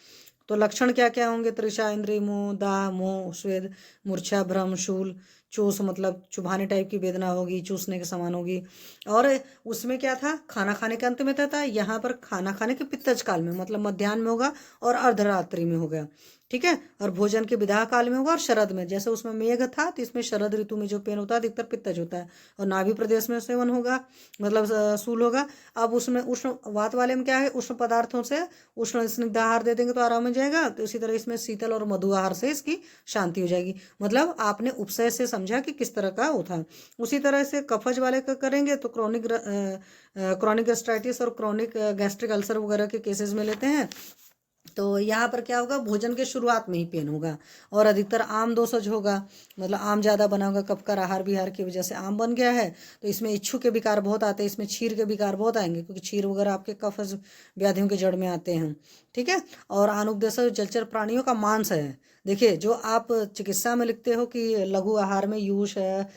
तो लक्षण क्या क्या होंगे, तृषा, इंद्रिय, मोह, दाह, मोह, स्वेद, मूर्छा, भ्रम, शूल, चूस मतलब चुभाने टाइप की वेदना होगी, चूसने के समान होगी। और उसमें क्या था, खाना खाने के अंत में था, यहाँ पर खाना खाने के पित्तज काल में मतलब मध्याह्न में होगा और अर्धरात्रि में होगा, ठीक है। और भोजन के विदाह काल में होगा और शरद में, जैसे उसमें मेघ था तो इसमें शरद ऋतु में जो पेन होता है अधिकतर पित्तज होता है। और नाभि प्रदेश में सेवन होगा मतलब सूल होगा। अब उसमें उष्ण वात वाले में क्या है, उष्ण पदार्थों से उष्ण स्निग्ध आहार दे देंगे तो आराम हो जाएगा। तो इसी तरह इसमें शीतल और मधु आहार से इसकी शांति हो जाएगी। मतलब आपने उपसय से समझा कि किस तरह का वो था। उसी तरह से कफज वाले का करेंगे तो क्रॉनिक गैस्ट्राइटिस और क्रॉनिक गैस्ट्रिक अल्सर वगैरह के केसेस में लेते हैं। तो यहाँ पर क्या होगा, भोजन के शुरुआत में ही पेन होगा और अधिकतर आम दोषज होगा, मतलब आम ज़्यादा बना होगा। कफकर आहार विहार की वजह से आम बन गया है तो इसमें इच्छू के विकार बहुत आते हैं, इसमें क्षीर के विकार बहुत आएंगे क्योंकि क्षीर वगैरह आपके कफज व्याधियों के जड़ में आते हैं, ठीक है। और अनुपदेशज जलचर प्राणियों का मांस है। देखिए जो आप चिकित्सा में लिखते हो कि लघु आहार में यूष है,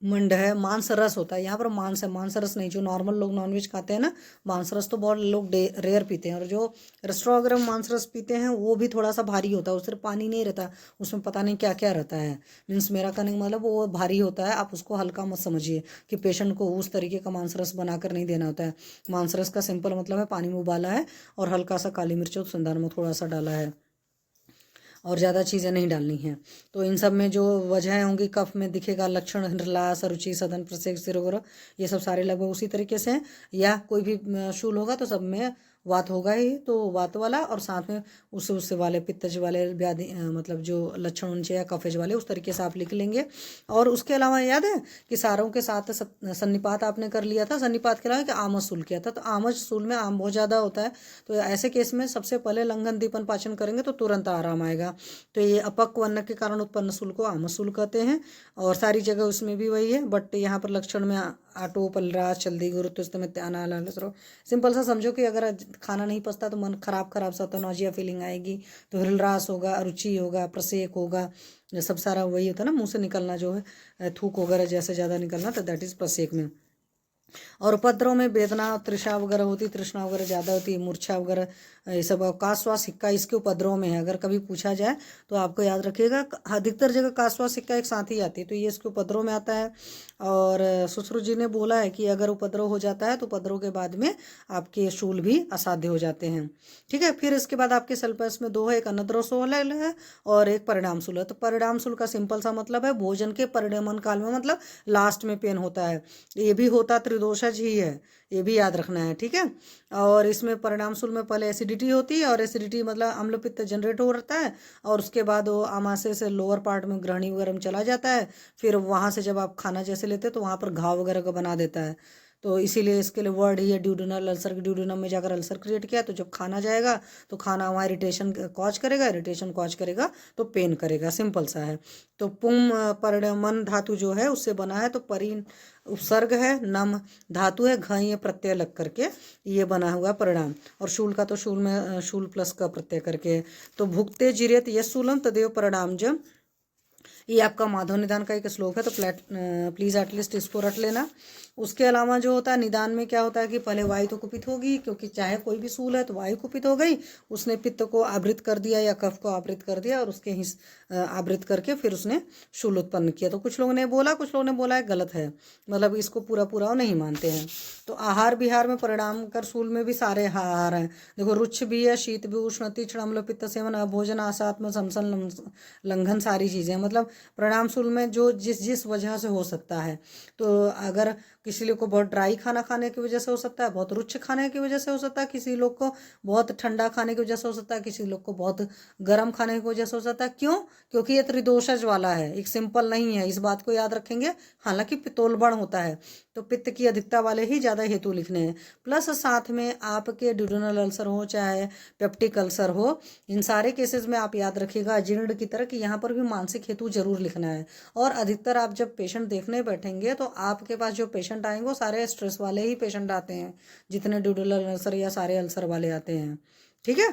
मंड है, मांस रस होता है, यहाँ पर मांस है, मांस रस नहीं। जो नॉर्मल लोग नॉनवेज खाते हैं ना, मांस रस तो बहुत लोग रेयर पीते हैं। और जो रेस्टोरेंट वगैरह में मांस रस पीते हैं वो भी थोड़ा सा भारी होता है, उससे पानी नहीं रहता, उसमें पता नहीं क्या क्या रहता है। मीन्स मेरा कहने का मतलब वो भारी होता है, आप उसको हल्का मत समझिए कि पेशेंट को उस तरीके का मांस रस बनाकर नहीं देना होता है। मांस रस का सिंपल मतलब है पानी में उबाला है और हल्का सा काली मिर्च और सिंधार में थोड़ा सा डाला है और ज़्यादा चीज़ें नहीं डालनी हैं। तो इन सब में जो वजह होंगी, कफ में दिखेगा लक्षण हृदलास, अरुचि, सदन, प्रसेक, सिर वगैरह, ये सब सारे लगभग उसी तरीके से हैं। या कोई भी शूल होगा तो सब में वात होगा ही, तो वात वाला और साथ में उससे वाले पित्तज वाले व्याधि मतलब जो लक्षण होने चाहिए या कफेज वाले, उस तरीके से आप लिख लेंगे। और उसके अलावा याद है कि सारों के साथ सन्निपात आपने कर लिया था, सन्निपात के अलावा कि आमज सूल किया था। तो आमज सूल में आम बहुत ज़्यादा होता है, तो ऐसे केस में सबसे पहले लंघन दीपन पाचन करेंगे तो तुरंत आराम आएगा। तो ये अपक्व अन्न के कारण उत्पन्न सूल को आमज सूल कहते हैं। और सारी जगह उसमें भी वही है, बट यहाँ पर लक्षण में आटो, पलराज, चल्दी, गुरुत्व, सिंपल सा समझो कि अगर खाना नहीं पचता तो मन खराब खराब सा, तो नौजिया फीलिंग आएगी, तो हृदयरास होगा, अरुचि होगा, प्रसेक होगा, ये सब सारा वही होता है ना, मुंह से निकलना जो है थूक वगैरह जैसे ज़्यादा निकलना, तो दैट इज प्रसेक में। और उपद्रव में वेदना, तृषा वगैरह होती, तृष्णा वगैरह ज़्यादा होती है, मूर्छा वगैरह, ये सब कासवा सिक्का इसके उपद्रव में है। अगर कभी पूछा जाए तो आपको याद रखिएगा, अधिकतर जगह कासवा सिक्का एक साथ ही आती है, तो ये इसके उपद्रव में आता है। और सुश्रुत जी ने बोला है कि अगर उपद्रव हो जाता है तो उपद्रव के बाद में आपके शूल भी असाध्य हो जाते हैं, ठीक है। फिर इसके बाद आपके सल्पस में दो है, एक अनद्रव शूल है और एक परिणाम शूल है। तो परिणाम शूल का सिंपल सा मतलब है भोजन के परिणमन काल में, मतलब लास्ट में पेन होता है। ये भी होता त्रिदोषज ही है, ये भी याद रखना है, ठीक है। और इसमें परिणाम शूल में पहले एसिडिटी होती है, और एसिडिटी मतलब अम्ल पित्त जनरेट हो रहता है, और उसके बाद वो आमाशय से लोअर पार्ट में ग्रहणी वगैरह में चला जाता है। फिर वहाँ से जब आप खाना जैसे लेते हैं तो वहाँ पर घाव वगैरह का बना देता है। तो इसीलिए इसके लिए वर्ड ही है ड्यूडेनल अल्सर, ड्यूडेनम में जाकर अल्सर क्रिएट किया, तो जब खाना जाएगा तो खाना वहाँ इरिटेशन कॉज करेगा, इरिटेशन कॉज करेगा तो पेन करेगा, सिंपल सा है। तो पुम परिणमन धातु जो है उससे बना है, तो परि उपसर्ग है, नम धातु है, घ ये प्रत्यय लग करके ये बना हुआ परिणाम। और शूल का तो शूल में शूल प्लस का प्रत्यय करके। तो भुक्ते जिरेत यश शूलम तदेव परिणाम जब, ये आपका माधव निदान का एक श्लोक है, तो प्लीज़ एटलीस्ट इसको रट लेना। उसके अलावा जो होता है निदान में क्या होता है कि पहले वायु तो कुपित होगी, क्योंकि चाहे कोई भी सूल है तो वायु कुपित हो गई, उसने पित्त को आवृत कर दिया या कफ को आवृत कर दिया, और उसके ही आवृत करके फिर उसने शूल उत्पन्न किया। तो कुछ लोगों ने बोला, कुछ लोगों ने बोला है गलत है, मतलब इसको पूरा पूरा नहीं मानते हैं। तो आहार विहार में परिणाम कर शूल में भी सारे आहार हैं। देखो रुच्छ भी है, शीत भी, उष्ण, तीक्ष्ण, अम्ल, पित्त सेवन, अभोजन, आसात्म, समसन, लंघन, सारी चीज़ें, मतलब परिणाम शूल में जो जिस जिस वजह से हो सकता है। तो अगर किसी लोग को बहुत ड्राई खाना खाने की वजह से हो सकता है, बहुत रुच्छ खाने की वजह से हो सकता है, किसी लोग को बहुत ठंडा खाने की वजह से हो सकता है, किसी लोग को बहुत गर्म खाने की वजह से हो सकता है। क्यों? क्योंकि ये त्रिदोषज वाला है, एक सिंपल नहीं है, इस बात को याद रखेंगे। हालांकि पित्तोलबण होता है तो पित्त की अधिकता वाले ही ज़्यादा हेतु लिखने हैं। प्लस साथ में आपके ड्यूडेनल अल्सर हो चाहे पेप्टिक अल्सर हो, इन सारे केसेस में आप याद रखिएगा अजीर्ण की तरह कि यहाँ पर भी मानसिक हेतु जरूर लिखना है। और अधिकतर आप जब पेशेंट देखने बैठेंगे तो आपके पास जो पेशेंट आएंगे वो सारे स्ट्रेस वाले ही पेशेंट आते हैं, जितने ड्यूडेनल अल्सर या सारे अल्सर वाले आते हैं, ठीक है।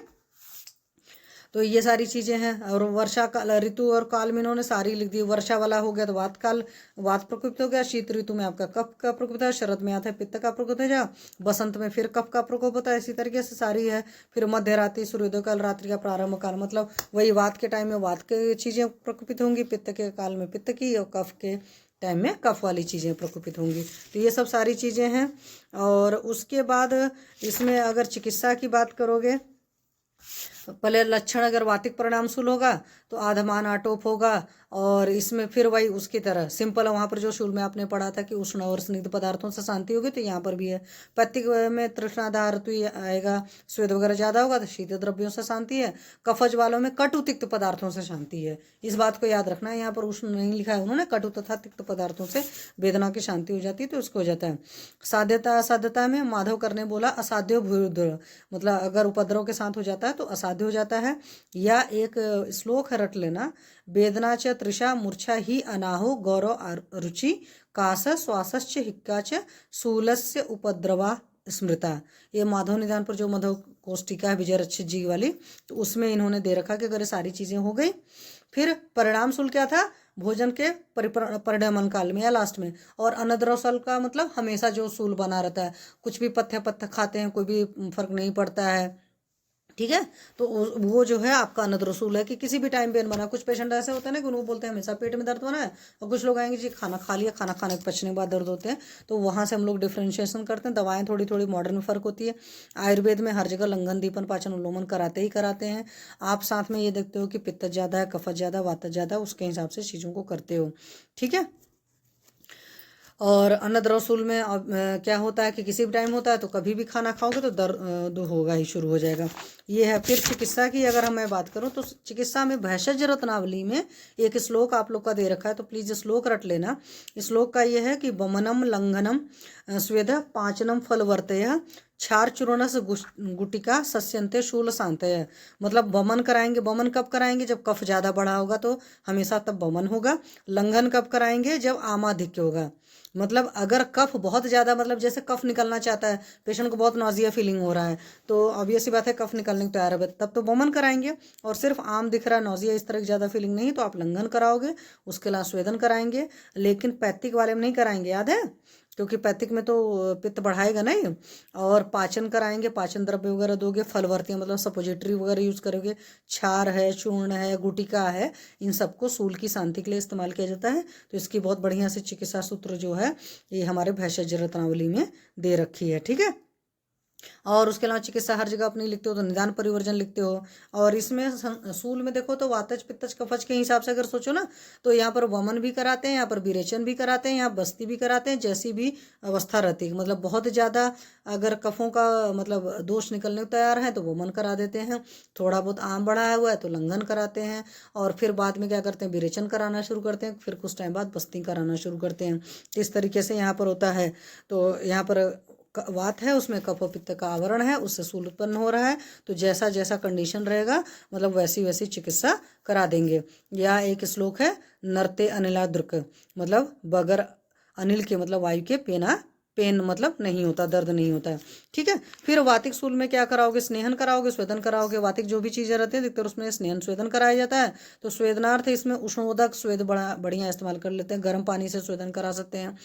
तो ये सारी चीज़ें हैं। और वर्षा काल ऋतु और काल में इन्होंने सारी लिख दी। वर्षा वाला हो गया तो वात काल, वात प्रकोपित हो गया। शीत ऋतु में आपका कफ का प्रकोप है। शरद में आता है पित्त का प्रकोप है। जा बसंत में फिर कफ का प्रकोप होता है। इसी तरीके से सारी है। फिर मध्य रात्रि, सूर्योदय काल, रात्रि का प्रारंभ काल, मतलब वही वात के टाइम में वात की चीज़ें प्रकोपित होंगी, पित्त के काल में पित्त की, और कफ के टाइम में कफ वाली चीज़ें प्रकोपित होंगी। तो ये सब सारी चीज़ें हैं। और उसके बाद इसमें अगर चिकित्सा की बात करोगे, पहले लक्षण अगर वातिक परिणाम शूल होगा तो आधमान आटोप होगा। और इसमें फिर वही उसकी तरह सिंपल, वहाँ पर जो शूल में आपने पढ़ा था कि उष्ण और स्निग्ध पदार्थों से शांति होगी, तो यहाँ पर भी है। पैतिक में तृष्णाधार तो आएगा, स्वेद वगैरह ज़्यादा होगा तो शीत द्रव्यों से शांति है। कफज वालों में कटु तिक्त पदार्थों से शांति है। इस बात को याद रखना है। यहाँ पर उष्ण नहीं लिखा है उन्होंने, कटु तथा तिक्त पदार्थों से वेदना की शांति हो जाती है, तो उसको हो जाता है। साध्यता असाध्यता में माधव करने बोला असाध्यो भूद्र, मतलब अगर उपद्रव के साथ हो जाता है तो असाध्य हो जाता है। या एक श्लोक है, रट लेना, वेदना च तृषा मूर्छा ही अनाहो गौरव रुचि कास श्वासश्च हिक्का च शूलस्य उपद्रवा स्मृता। ये माधव निदान पर जो माधव कोष्टिका है विजय रक्षित जी वाली, तो उसमें इन्होंने दे रखा कि अगर ये सारी चीज़ें हो गई, फिर परिणाम शूल क्या था, भोजन के परिणमन काल में या लास्ट में। और अनद्रव शूल का मतलब हमेशा जो शूल बना रहता है, कुछ भी पथ्य पथ्य खाते हैं कोई भी फर्क नहीं पड़ता है, ठीक है। तो वो जो है आपका अनद्र शूल है कि किसी भी टाइम पेन बना। कुछ पेशेंट ऐसे होते हैं ना कि उनको बोलते हैं हमेशा पेट में दर्द बना है, और कुछ लोग आएंगे जी खाना खा लिया, खाना खाने के पचने के बाद दर्द होते हैं। तो वहाँ से हम लोग डिफ्रेंशिएशन करते हैं। दवाएं थोड़ी थोड़ी मॉडर्न में फ़र्क होती है। आयुर्वेद में हर जगह लंघन दीपन पाचन उल्लोमन कराते ही कराते हैं। आप साथ में ये देखते हो कि पित्त ज़्यादा है, कफत ज़्यादा, वात ज़्यादा, उसके हिसाब से चीज़ों को करते हो, ठीक है। और अन्न शूल में क्या होता है कि किसी भी टाइम होता है, तो कभी भी खाना खाओगे तो दर्द होगा ही, शुरू हो जाएगा। ये है। फिर चिकित्सा की अगर मैं बात करूं तो चिकित्सा में भैषज रत्नावली में एक श्लोक आप लोग का दे रखा है, तो प्लीज श्लोक रट लेना। श्लोक का ये है कि बमनम लंघनम स्वेद पाचनम फलवर्तय क्षार चूर्णस गुटिका सस्यंते शूल शांतय। मतलब बमन कराएंगे। बमन कब कराएंगे, जब कफ ज़्यादा बढ़ा होगा तो हमेशा तब बमन होगा। लंघन कब कराएंगे, जब आमाधिक्य होगा। मतलब अगर कफ बहुत ज़्यादा, मतलब जैसे कफ निकलना चाहता है, पेशेंट को बहुत नॉजिया फीलिंग हो रहा है, तो ऑब्वियस सी बात है कफ निकलने को तैयार है, तब तो बमन कराएंगे। और सिर्फ आम दिख रहा है, नॉजिया इस तरह की ज़्यादा फीलिंग नहीं, तो आप लंघन कराओगे। उसके अलावा स्वेदन कराएंगे, लेकिन पैथिक वाले में नहीं कराएंगे, याद है, क्योंकि पैथिक में तो पित्त बढ़ाएगा नहीं। और पाचन कराएंगे, पाचन द्रव्य वगैरह दोगे। फलवर्तियाँ मतलब सपोजिटरी वगैरह यूज़ करोगे। क्षार है, चूर्ण है, गुटिका है, इन सबको शूल की शांति के लिए इस्तेमाल किया जाता है। तो इसकी बहुत बढ़िया से चिकित्सा सूत्र जो है ये हमारे भैषज रत्नावली में दे रखी है, ठीक है। और उसके अलावा चिकित्सा हर जगह अपनी लिखते हो तो निदान परिवर्जन लिखते हो। और इसमें शूल में देखो तो वातज पित्तज कफज के हिसाब से अगर सोचो ना, तो यहाँ पर वमन भी कराते हैं, यहाँ पर विरेचन भी कराते हैं, यहाँ बस्ती भी कराते हैं, जैसी भी अवस्था रहती है। मतलब बहुत ज़्यादा अगर कफों का मतलब दोष निकलने को तैयार है तो वमन करा देते हैं। थोड़ा बहुत आम बढ़ा हुआ है तो लंघन कराते हैं। और फिर बाद में क्या करते हैं, विरेचन कराना शुरू करते हैं। फिर कुछ टाइम बाद बस्ती कराना शुरू करते हैं। इस तरीके से यहाँ पर होता है। तो यहाँ पर वात है, उसमें कफ पित्त का आवरण है, उससे शूल उत्पन्न हो रहा है। तो जैसा जैसा कंडीशन रहेगा मतलब वैसी वैसी चिकित्सा करा देंगे। या एक श्लोक है, नरते अनिलाद्रुक, मतलब बगैर अनिल के मतलब वायु के पेन मतलब नहीं होता, दर्द नहीं होता है, ठीक है। फिर वातिक शूल में क्या कराओगे, स्नेहन कराओगे, स्वेदन कराओगे। वातिक जो भी चीज़ें रहती है अधिकतर उसमें स्नेहन स्वेदन कराया जाता है। तो स्वेदनार्थ इसमें उष्णोदक स्वेद बढ़िया इस्तेमाल कर लेते हैं। गर्म पानी से स्वेदन करा सकते हैं।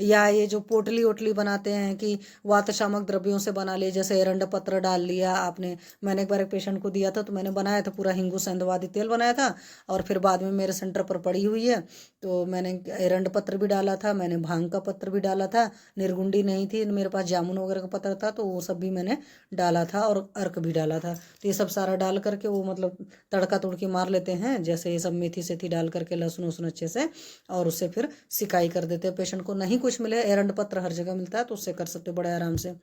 या ये जो पोटली ओटली बनाते हैं कि वात शामक द्रव्यों से बना लिए, जैसे एरंड पत्र डाल लिया आपने। मैंने एक बार एक पेशेंट को दिया था, तो मैंने बनाया था पूरा हिंगू सेंधवादी तेल बनाया था। और फिर बाद में मेरे सेंटर पर पड़ी हुई है, तो मैंने एरंड पत्र भी डाला था, मैंने भांग का पत्र भी डाला था। निर्गुंडी नहीं थी मेरे पास, जामुन वगैरह का पत्र था, तो वो सब भी मैंने डाला था। और अर्क भी डाला था। तो ये सब सारा डाल करके वो मतलब तड़का तुड़की मार लेते हैं, जैसे ये सब मेथी सेथी डाल करके, लहसुन वसुन अच्छे से, और उससे फिर सिकाई कर देते हैं पेशेंट को। नहीं कुछ मिले, एरंड पत्र हर जगह मिलता है, तो उससे कर सकते हो बड़े आराम से।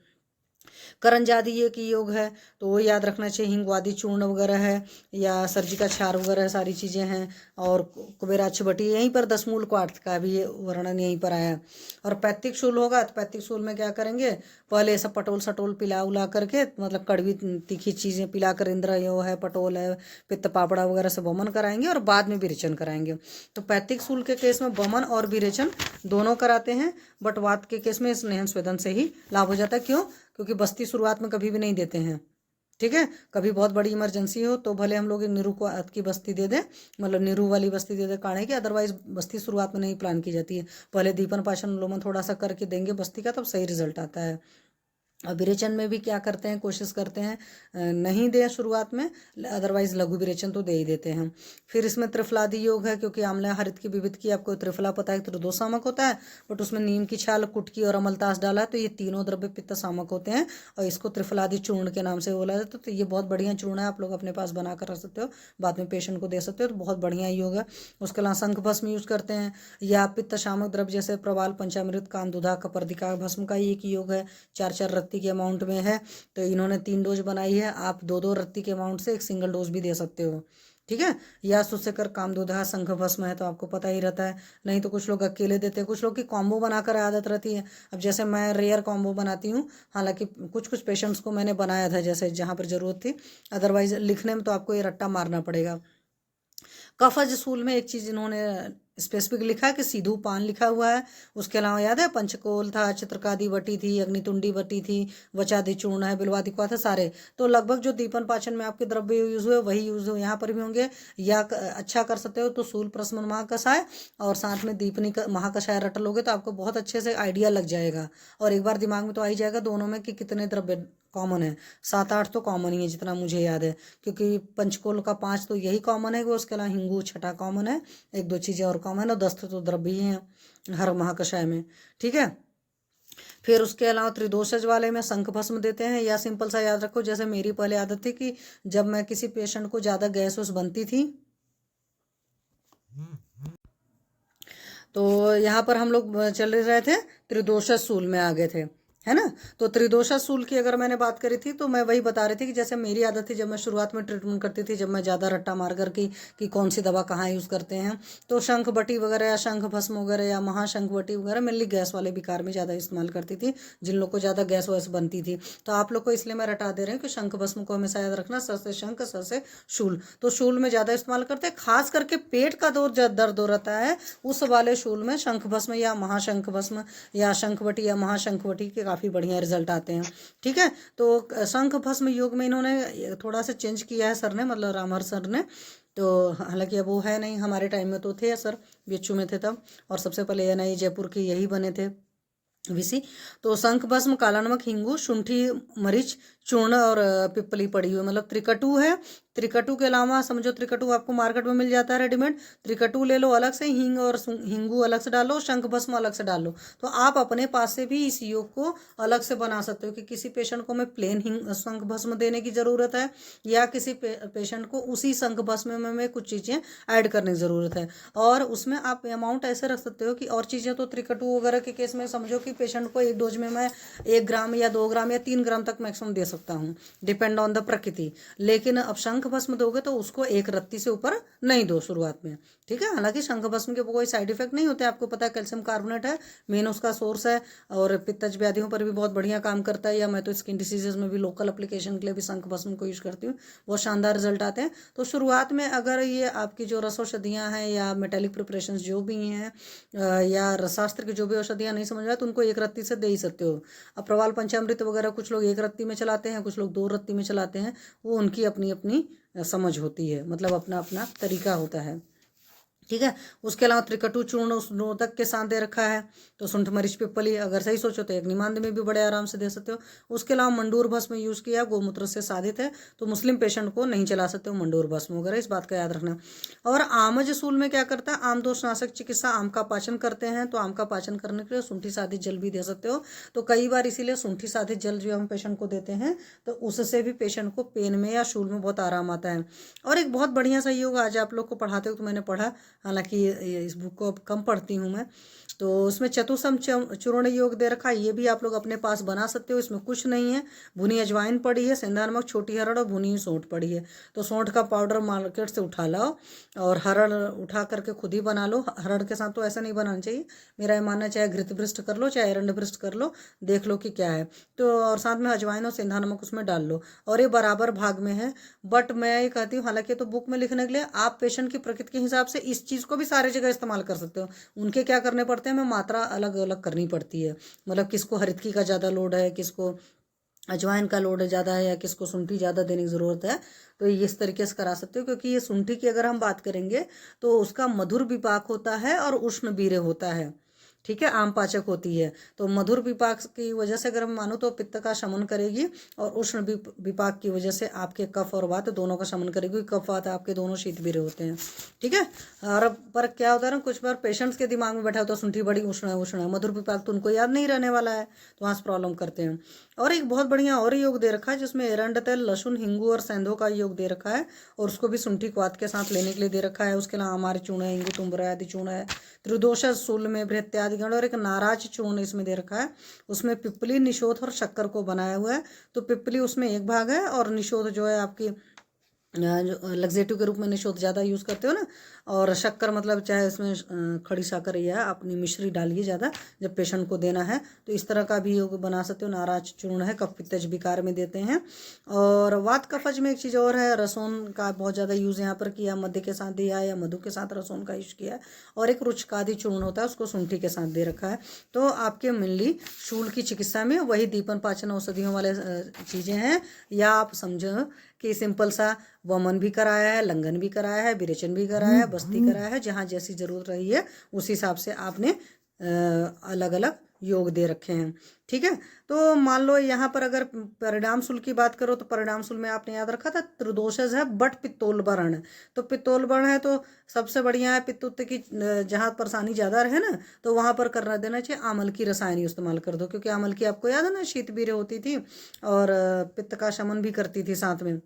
करंजादि ये की योग है, तो वो याद रखना चाहिए। हिंगवादी चूर्ण वगैरह है, या सर्जी का क्षार वगैरह सारी चीज़ें हैं। और कुबेराक्ष बटी, यहीं पर दशमूल क्वार्थ का भी वर्णन यहीं पर आया। और पैतृक शूल होगा, तो पैतृक शूल में क्या करेंगे, पहले सब पटोल सटोल पिला उला करके, मतलब कड़वी तीखी चीज़ें पिला कर, इंद्र यो है, पटोल है, पित्त पापड़ा वगैरह से वमन कराएंगे। और बाद में विरेचन कराएंगे। तो पैतृक शूल के केस में वमन और विरेचन दोनों कराते हैं। बट वात के केस में स्नेहन स्वेदन से ही लाभ हो जाता है। क्यों? क्योंकि बस्ती शुरुआत में कभी भी नहीं देते हैं, ठीक है। कभी बहुत बड़ी इमरजेंसी हो तो भले हम लोग नीरू को की बस्ती दे दें, मतलब नीरू वाली बस्ती दे दें काढ़े की, अदरवाइज बस्ती शुरुआत में नहीं प्लान की जाती है। पहले दीपन पाचन अनुलोमन थोड़ा सा करके देंगे बस्ती का, तब सही रिजल्ट आता है। और विरेचन में भी क्या करते हैं, कोशिश करते हैं नहीं दें शुरुआत में, अदरवाइज लघु विरेचन तो दे ही देते हैं। फिर इसमें त्रिफलादि योग है, क्योंकि आंवला हरित की विविध की आपको त्रिफला पता है, त्रिदोष शामक होता है, बट उसमें नीम की छाल, कुटकी और अमलतास डाला है, तो ये तीनों द्रव्य पित्त शामक होते हैं और इसको त्रिफलादि चूर्ण के नाम से बोला जाता है। तो ये बहुत बढ़िया चूर्ण है, आप लोग अपने पास बना कर रख सकते हो, बाद में पेशेंट को दे सकते हो, तो बहुत बढ़िया योग है। उसके अलावा शंख भस्म यूज करते हैं, या पित्त शामक द्रव्य जैसे प्रवाल, पंचामृत, कामदुधा, कपर्दिका भस्म का एक योग है, 4-4 रत्ती के अमाउंट में है। तो इन्होंने 3 डोज बनाई है, आप 2-2 रत्ती के अमाउंट से एक सिंगल डोज भी दे सकते हो। ठीक है। या सुसेकर, कामदोधा, शंख भस्म है तो आपको पता ही रहता है। नहीं तो कुछ लोग अकेले देते हैं, कुछ लोग की कॉम्बो बनाकर आदत रहती है। अब जैसे मैं रेयर कॉम्बो बनाती हूँ, हालांकि कुछ कुछ पेशेंट्स को मैंने बनाया था जैसे जहाँ पर जरूरत थी, अदरवाइज लिखने में तो आपको ये रट्टा मारना पड़ेगा। कफज सूल में एक चीज इन्होंने स्पेसिफिक लिखा है कि सीधू पान लिखा हुआ है। उसके अलावा याद है पंचकोल था, चित्रकादि बटी थी, अग्नितुंडी बटी थी, वचादि चूर्ण है, बिलवादि कुआ था, सारे। तो लगभग जो दीपन पाचन में आपके द्रव्य यूज हुए वही यूज हुए यहाँ पर भी होंगे। या अच्छा कर सकते हो तो सूल प्रस्मन महाकषाय और साथ में दीपनी महाकषाय रट लोगे तो आपको बहुत अच्छे से आइडिया लग जाएगा, और एक बार दिमाग में तो आ ही जाएगा दोनों में कि कितने द्रव्य कॉमन है। 7-8 तो कॉमन ही है जितना मुझे याद है, क्योंकि पंचकोल का 5 तो यही कॉमन है, वो उसके अलावा हिंगू छठा कॉमन है, 1-2 चीज़ें और कॉमन है, और 10 तो द्रव्य ही हैं हर महाकषाय में। ठीक है। फिर उसके अलावा त्रिदोषज वाले में शंख भस्म देते हैं, या सिंपल सा याद रखो, जैसे मेरी पहले आदत थी कि जब मैं किसी पेशेंट को ज़्यादा गैस वैस बनती थी तो यहाँ पर हम लोग चल रहे थे त्रिदोषज सूल में आ गए थे, है ना। तो त्रिदोषा सूल की अगर मैंने बात करी थी तो मैं वही बता रही थी कि जैसे मेरी आदत थी जब मैं शुरुआत में ट्रीटमेंट करती थी, जब मैं ज़्यादा रट्टा मार कर कि कौन सी दवा कहाँ यूज़ करते हैं, तो शंख बटी वगैरह या शंख भस्म वगैरह या महाशंख बटी वगैरह मेनली गैस वाले विकार में ज़्यादा इस्तेमाल करती थी, जिन लोग को ज़्यादा गैस वैस बनती थी। तो आप लोग को इसलिए मैं रटा दे रही हूँ कि शंख भस्म को हमेशा याद रखना, स से शंख, स से शूल। तो शूल में ज़्यादा इस्तेमाल करते हैं, खास करके पेट का दर्द हो रहता है उस वाले शूल में शंख भस्म या महाशंख भस्म या शंख बटी या महाशंख बटी के काफ़ी बढ़िया रिजल्ट आते हैं। ठीक है। तो शंख भस्म योग में इन्होंने थोड़ा सा चेंज किया है सर ने, मतलब रामहर सर ने। तो हालांकि अब वो है नहीं, हमारे टाइम में तो थे सर, बीएचयू में थे तब, और सबसे पहले एनआई जयपुर के यही बने थे वीसी। तो शंख भस्म, काला नमक, हिंगू, शुंठी, मरीच, चूर्ण और पिपली पड़ी हुई, मतलब त्रिकटु है। त्रिकटु के अलावा समझो त्रिकटु आपको मार्केट में मिल जाता है रेडीमेड, त्रिकटु ले लो अलग से, हींग और हिंगू अलग से डालो, शंख भस्म अलग से डालो। तो आप अपने पास से भी इस योग को अलग से बना सकते हो कि किसी पेशेंट को मैं प्लेन हिंग शंख भस्म देने की ज़रूरत है, या किसी पेशेंट को उसी शंख भस्म में कुछ चीज़ें ऐड करने की ज़रूरत है। और उसमें आप अमाउंट ऐसे रख सकते हो कि और चीज़ें तो त्रिकटु वगैरह के केस में समझो कि पेशेंट को एक डोज में मैं 1 ग्राम या 2 ग्राम या 3 ग्राम तक मैक्सिमम दे सकता हूँ, डिपेंड ऑन द प्रकृति। लेकिन अब शंख भस्म दोगे तो उसको 1 रत्ती से ऊपर नहीं दो शुरुआत में। ठीक है। हालांकि शंख भस्म के कोई साइड इफेक्ट नहीं होते, आपको पता है कैल्शियम कार्बोनेट है मेन उसका सोर्स है, और पित्तज व्याधियों पर भी बहुत बढ़िया काम करता है, या मैं तो स्किन डिसीजेज में भी लोकल एप्लीकेशन के लिए भी शंख भस्म को यूज करती हूँ, बहुत शानदार रिजल्ट आते हैं। तो शुरुआत में अगर ये आपकी जो रस औषधियाँ हैं या मेटेलिक प्रिपरेशन जो भी हैं या रसास्त्र की जो भी औषधियाँ नहीं समझ रहा तो उनको 1 रत्ती से दे ही सकते हो। अब प्रवाल पंचामृत वगैरह कुछ लोग 1 रत्ती में चलाते हैं, कुछ लोग 2 रत्ती में चलाते हैं, वो उनकी अपनी अपनी समझ होती है, मतलब अपना अपना तरीका होता है। ठीक है। उसके अलावा त्रिकटु चूर्ण उस नोदक के साथ दे रखा है। तो सुंठ मरीच पिपली अगर सही सोचो तो एक निमांद में भी बड़े आराम से दे सकते हो। उसके अलावा मंडूर भस्म यूज़ किया, गोमूत्र से साधित है, तो मुस्लिम पेशेंट को नहीं चला सकते हो मंडूर भस्म वगैरह, इस बात का याद रखना। और आमज सूल में क्या करता है, आम दोष नाशक चिकित्सा, आम का पाचन करते हैं, तो आम का पाचन करने के लिए शुंठी साधित जल भी दे सकते हो। तो कई बार इसीलिए शुंठी साधित जल जो हम पेशेंट को देते हैं तो उससे भी पेशेंट को पेन में या शूल में बहुत आराम आता है। और एक बहुत बढ़िया सा योग आज आप लोग को पढ़ाते हो तो मैंने पढ़ा, हालांकि इस बुक को अब कम पढ़ती हूँ मैं, तो उसमें चतुसम चूर्ण योग दे रखा है, ये भी आप लोग अपने पास बना सकते हो, इसमें कुछ नहीं है। भुनी अजवाइन पड़ी है, सेंधा नमक, छोटी हरड़ और भुनी सौंठ पड़ी है। तो सौंठ का पाउडर मार्केट से उठा लाओ और हरड़ उठा करके खुद ही बना लो। हरड़ के साथ तो ऐसा नहीं बनाना चाहिए, मेरा ये मानना, चाहे घृत भ्रष्ट कर लो चाहे एरंड भ्रष्ट कर लो, देख लो कि क्या है। तो और साथ में अजवाइन और सेंधा नमक उसमें डाल लो, और ये बराबर भाग में है। बट मैं ये कहती हूँ, हालांकि तो बुक में लिखने के लिए आप पेशेंट की प्रकृति के हिसाब से इस चीज़ को भी सारी जगह इस्तेमाल कर सकते हो। उनके क्या करने पड़ते हैं, हमें मात्रा अलग अलग करनी पड़ती है, मतलब किसको हरितकी का ज़्यादा लोड है, किसको अजवाइन का लोड ज़्यादा है या किसको शुंठी ज़्यादा देने की ज़रूरत है, तो ये इस तरीके से करा सकते हो। क्योंकि ये शुंठी की अगर हम बात करेंगे तो उसका मधुर विपाक होता है और उष्ण वीर्य होता है, ठीक है, आम पाचक होती है। तो मधुर विपाक की वजह से अगर हम मानो तो पित्त का शमन करेगी, और उष्ण विपाक की वजह से आपके कफ और वात दोनों का शमन करेगी। कफ वात आपके दोनों शीत वीर्य होते हैं, ठीक है। और पर क्या होता है ना, कुछ बार पेशेंट्स के दिमाग में बैठा होता है शुंठी बड़ी उष्ण है, मधुर विपाक तो उनको याद नहीं रहने वाला है, तो वहाँ से प्रॉब्लम करते हैं। और एक बहुत बढ़िया और योग दे रखा है जिसमें एरंड तेल, लहसुन, हिंगू और सेंधो का योग दे रखा है, और उसको भी शुंठी क्वाथ के साथ लेने के लिए दे रखा है। उसके अलावा हमारे चूर्ण है, हिंगू तुम्बरा आदि चूर्ण है, त्रिदोष शूल में भृत्यादि गण, और एक नाराज चूर्ण इसमें दे रखा है। उसमें पिपली, निशोथ और शक्कर को बनाया हुआ है। तो पिपली उसमें एक भाग है, और निशोथ जो है आपकी जो लग्जेटिव के रूप में निशोथ ज़्यादा यूज़ करते हो ना। और शक्कर मतलब चाहे इसमें खड़ी शक्कर या अपनी मिश्री डालिए ज़्यादा, जब पेशेंट को देना है तो इस तरह का भी योग बना सकते हो। नाराज चूर्ण है, कफ पित्तज विकार में देते हैं। और वात कफज में एक चीज़ और है, रसोन का बहुत ज़्यादा यूज़ यहाँ पर किया, मध्य के साथ दिया या मधु के साथ रसोन का यूज़ किया। और एक रुचकादि चूर्ण होता है, उसको शुंठी के साथ दे रखा है। तो आपके मेनली शूल की चिकित्सा में वही दीपन पाचन औषधियों वाले चीज़ें हैं। या आप समझो कि सिंपल सा वमन भी कराया है, लंघन भी कराया है, विरेचन भी कराया है, बस्ती कराया है, जहाँ जैसी जरूरत रही है उस हिसाब से आपने अलग अलग योग दे रखे हैं, ठीक है। तो मान लो यहाँ पर अगर परिणाम शूल की बात करो तो परिणाम शूल में आपने याद रखा था त्रिदोषज है, बट पित्तोल वर्ण। तो पित्तोल वर्ण है तो सबसे बढ़िया है पित्त उत्त की जहाँ परेशानी ज़्यादा रहे ना, तो वहाँ पर करना देना चाहिए आमल की रसायन इस्तेमाल कर दो। क्योंकि आमल की आपको याद है ना, शीत वीर्य होती थी और पित्त का शमन भी करती थी साथ में।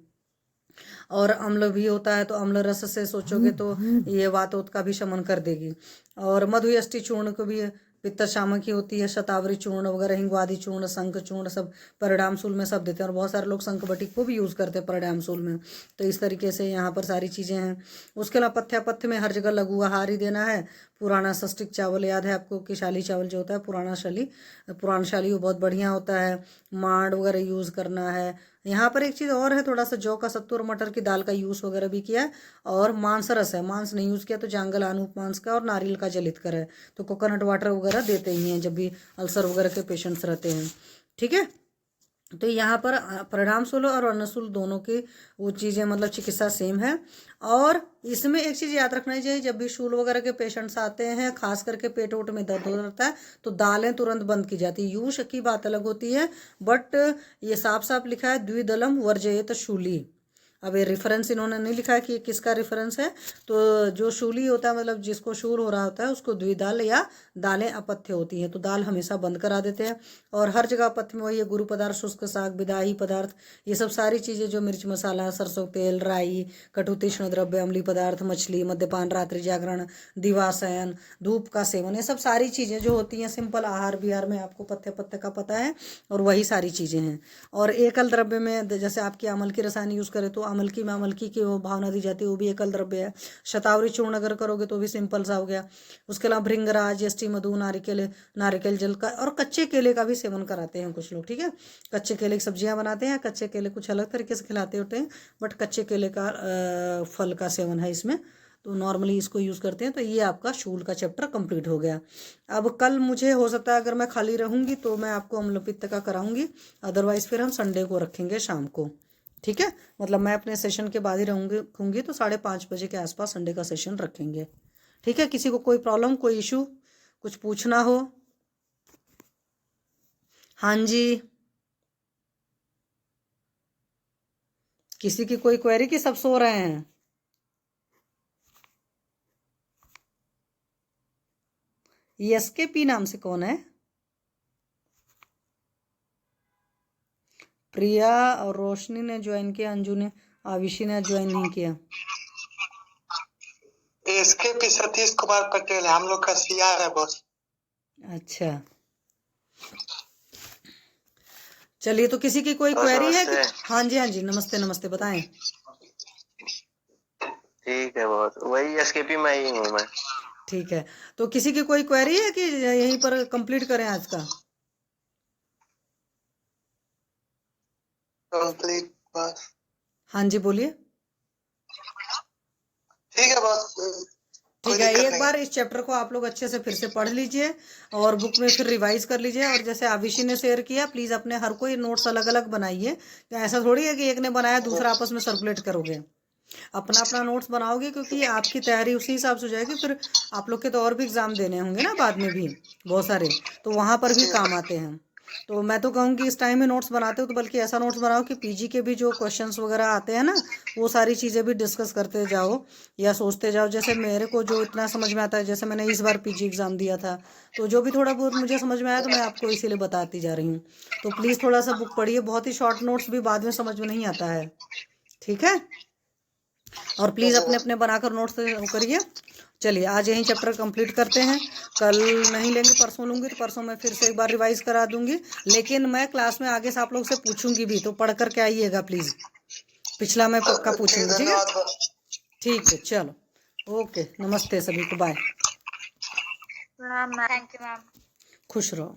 और अम्ल भी होता है, तो अम्ल रस से सोचोगे तो ये वात ओत का भी शमन कर देगी। और मधुयष्टि चूर्ण को भी पित्त शामक ही होती है। शतावरी चूर्ण वगैरह, हिंगवादी चूर्ण, शंख चूर्ण सब परिणाम शूल में सब देते हैं। और बहुत सारे लोग शंख बटी को भी यूज़ करते हैं परिणाम शूल में। तो इस तरीके से यहाँ पर सारी चीज़ें हैं। उसके अलावा पथ्य में हर जगह लघु आहार ही देना है। पुराना षष्टिक चावल याद है आपको कि शाली चावल जो होता है पुराना शाली वो बहुत बढ़िया होता है। मांड वगैरह यूज़ करना है। यहाँ पर एक चीज़ और है, थोड़ा सा जौ का सत्तू और मटर की दाल का यूज़ वगैरह भी किया है। और मांस रस है, मांस नहीं यूज़ किया तो जांगल आनूप मांस का और नारियल का जलित कर है। तो कोकोनट वाटर वगैरह देते ही हैं जब भी अल्सर वगैरह के पेशेंट्स रहते हैं, ठीक है। तो यहाँ पर परिणाम शूल और अन्नशूल दोनों की वो चीज़ें मतलब चिकित्सा सेम है। और इसमें एक चीज़ याद रखना चाहिए, जब भी शूल वगैरह के पेशेंट्स आते हैं, खास करके पेट वोट में दर्द हो रहता है, तो दालें तुरंत बंद की जाती है। यूश की बात अलग होती है, बट ये साफ साफ लिखा है द्विदलम वर्जयेत शूली। अब ये रेफरेंस इन्होंने नहीं लिखा है कि किसका रेफरेंस है। तो जो शूली होता है मतलब जिसको शूल हो रहा होता है उसको द्विदाल या दालें अपथ्य होती हैं, तो दाल हमेशा बंद करा देते हैं। और हर जगह अपथ्य में वही है, गुरु पदार्थ, शुष्क साग, विदाही पदार्थ, ये सब सारी चीज़ें जो मिर्च मसाला, सरसों तेल, राई, कटु तीक्ष्ण द्रव्य, अम्लीय पदार्थ, मछली, मद्यपान, रात्रि जागरण, दिवाशयन, धूप का सेवन, ये सब सारी चीज़ें जो होती हैं सिंपल आहार विहार में आपको पथ्य पथ्य का पता है, और वही सारी चीज़ें हैं। और एकल द्रव्य में जैसे आपकी अमल की रसायन यूज़ करें तो अमलकी में अमलकी की वो भावना दी जाती है, वो भी एकल द्रव्य है। शतावरी चूर्ण अगर करोगे तो भी सिंपल सा हो गया। उसके अलावा भृंगराज, यष्टि, मधु, नारिकेल जल का और कच्चे केले का भी सेवन कराते हैं कुछ लोग, ठीक है। कच्चे केले की सब्जियां बनाते हैं, कच्चे केले कुछ अलग तरीके से खिलाते होते हैं, बट कच्चे केले का फल का सेवन है इसमें, तो नॉर्मली इसको यूज़ करते हैं। तो ये आपका शूल का चैप्टर कंप्लीट हो गया। अब कल मुझे हो सकता है अगर मैं खाली रहूँगी तो मैं आपको अम्ल पित्त का कराऊंगी, अदरवाइज फिर हम संडे को रखेंगे शाम को, ठीक है। मतलब मैं अपने सेशन के बाद ही रहूँगी तो 5:30 बजे के आसपास संडे का सेशन रखेंगे, ठीक है। किसी को कोई प्रॉब्लम, कोई इशू, कुछ पूछना हो? हाँ जी, किसी की कोई क्वेरी कि सब सो रहे हैं? SKP नाम से कौन है? प्रिया और रोशनी ने ज्वाइन किया, अंजू ने, आविशी ने ज्वाइन नहीं किया। SKP सतीश कुमार पटेल है, हम लोग का CR है बॉस। अच्छा, चलिए, तो किसी की कोई क्वेरी है कि? हाँ जी, हाँ जी, नमस्ते नमस्ते, बताएं। ठीक है बॉस, वही SKP में ही हूँ मैं। ठीक है, तो किसी की कोई क्वेरी है कि यहीं पर कंप्लीट करें आज का? कंप्लीट बस। हाँ जी, बोलिए। ठीक है बॉस, ठीक है, एक बार इस चैप्टर को आप लोग अच्छे से फिर से पढ़ लीजिए और बुक में फिर रिवाइज कर लीजिए। और जैसे आविशी ने शेयर किया, प्लीज अपने हर कोई नोट्स अलग अलग बनाइए। ऐसा थोड़ी है कि एक ने बनाया दूसरा आपस में सर्कुलेट करोगे, अपना अपना नोट्स बनाओगे, क्योंकि आपकी तैयारी उसी हिसाब से हो जाएगी। फिर आप लोग के तो और भी एग्जाम देने होंगे ना बाद में भी बहुत सारे, तो वहां पर भी काम आते हैं। तो मैं तो कहूँगी इस टाइम में नोट्स बनाते हो तो बल्कि ऐसा नोट्स बनाओ कि पीजी के भी जो क्वेश्चंस वगैरह आते हैं ना, वो सारी चीज़ें भी डिस्कस करते जाओ या सोचते जाओ। जैसे मेरे को जो इतना समझ में आता है, जैसे मैंने इस बार पीजी एग्ज़ाम दिया था, तो जो भी थोड़ा बहुत मुझे समझ में आया तो मैं आपको इसीलिए बताती जा रही हूँ। तो प्लीज़ थोड़ा सा बुक पढ़िए, बहुत ही शॉर्ट नोट्स भी बाद में समझ में नहीं आता है, ठीक है। और प्लीज़ अपने अपने बनाकर नोट्स करिए। चलिए आज यही चैप्टर कंप्लीट करते हैं, कल नहीं लेंगे, परसों लूँगी, तो परसों मैं फिर से एक बार रिवाइज करा दूंगी। लेकिन मैं क्लास में आगे से आप लोग से पूछूंगी भी, तो पढ़ करके आइएगा प्लीज़। पिछला मैं पक्का पूछूंगी, ठीक है। ठीक है, चलो ओके, नमस्ते सभी को, बाय। Thank you ma'am. खुश रहो।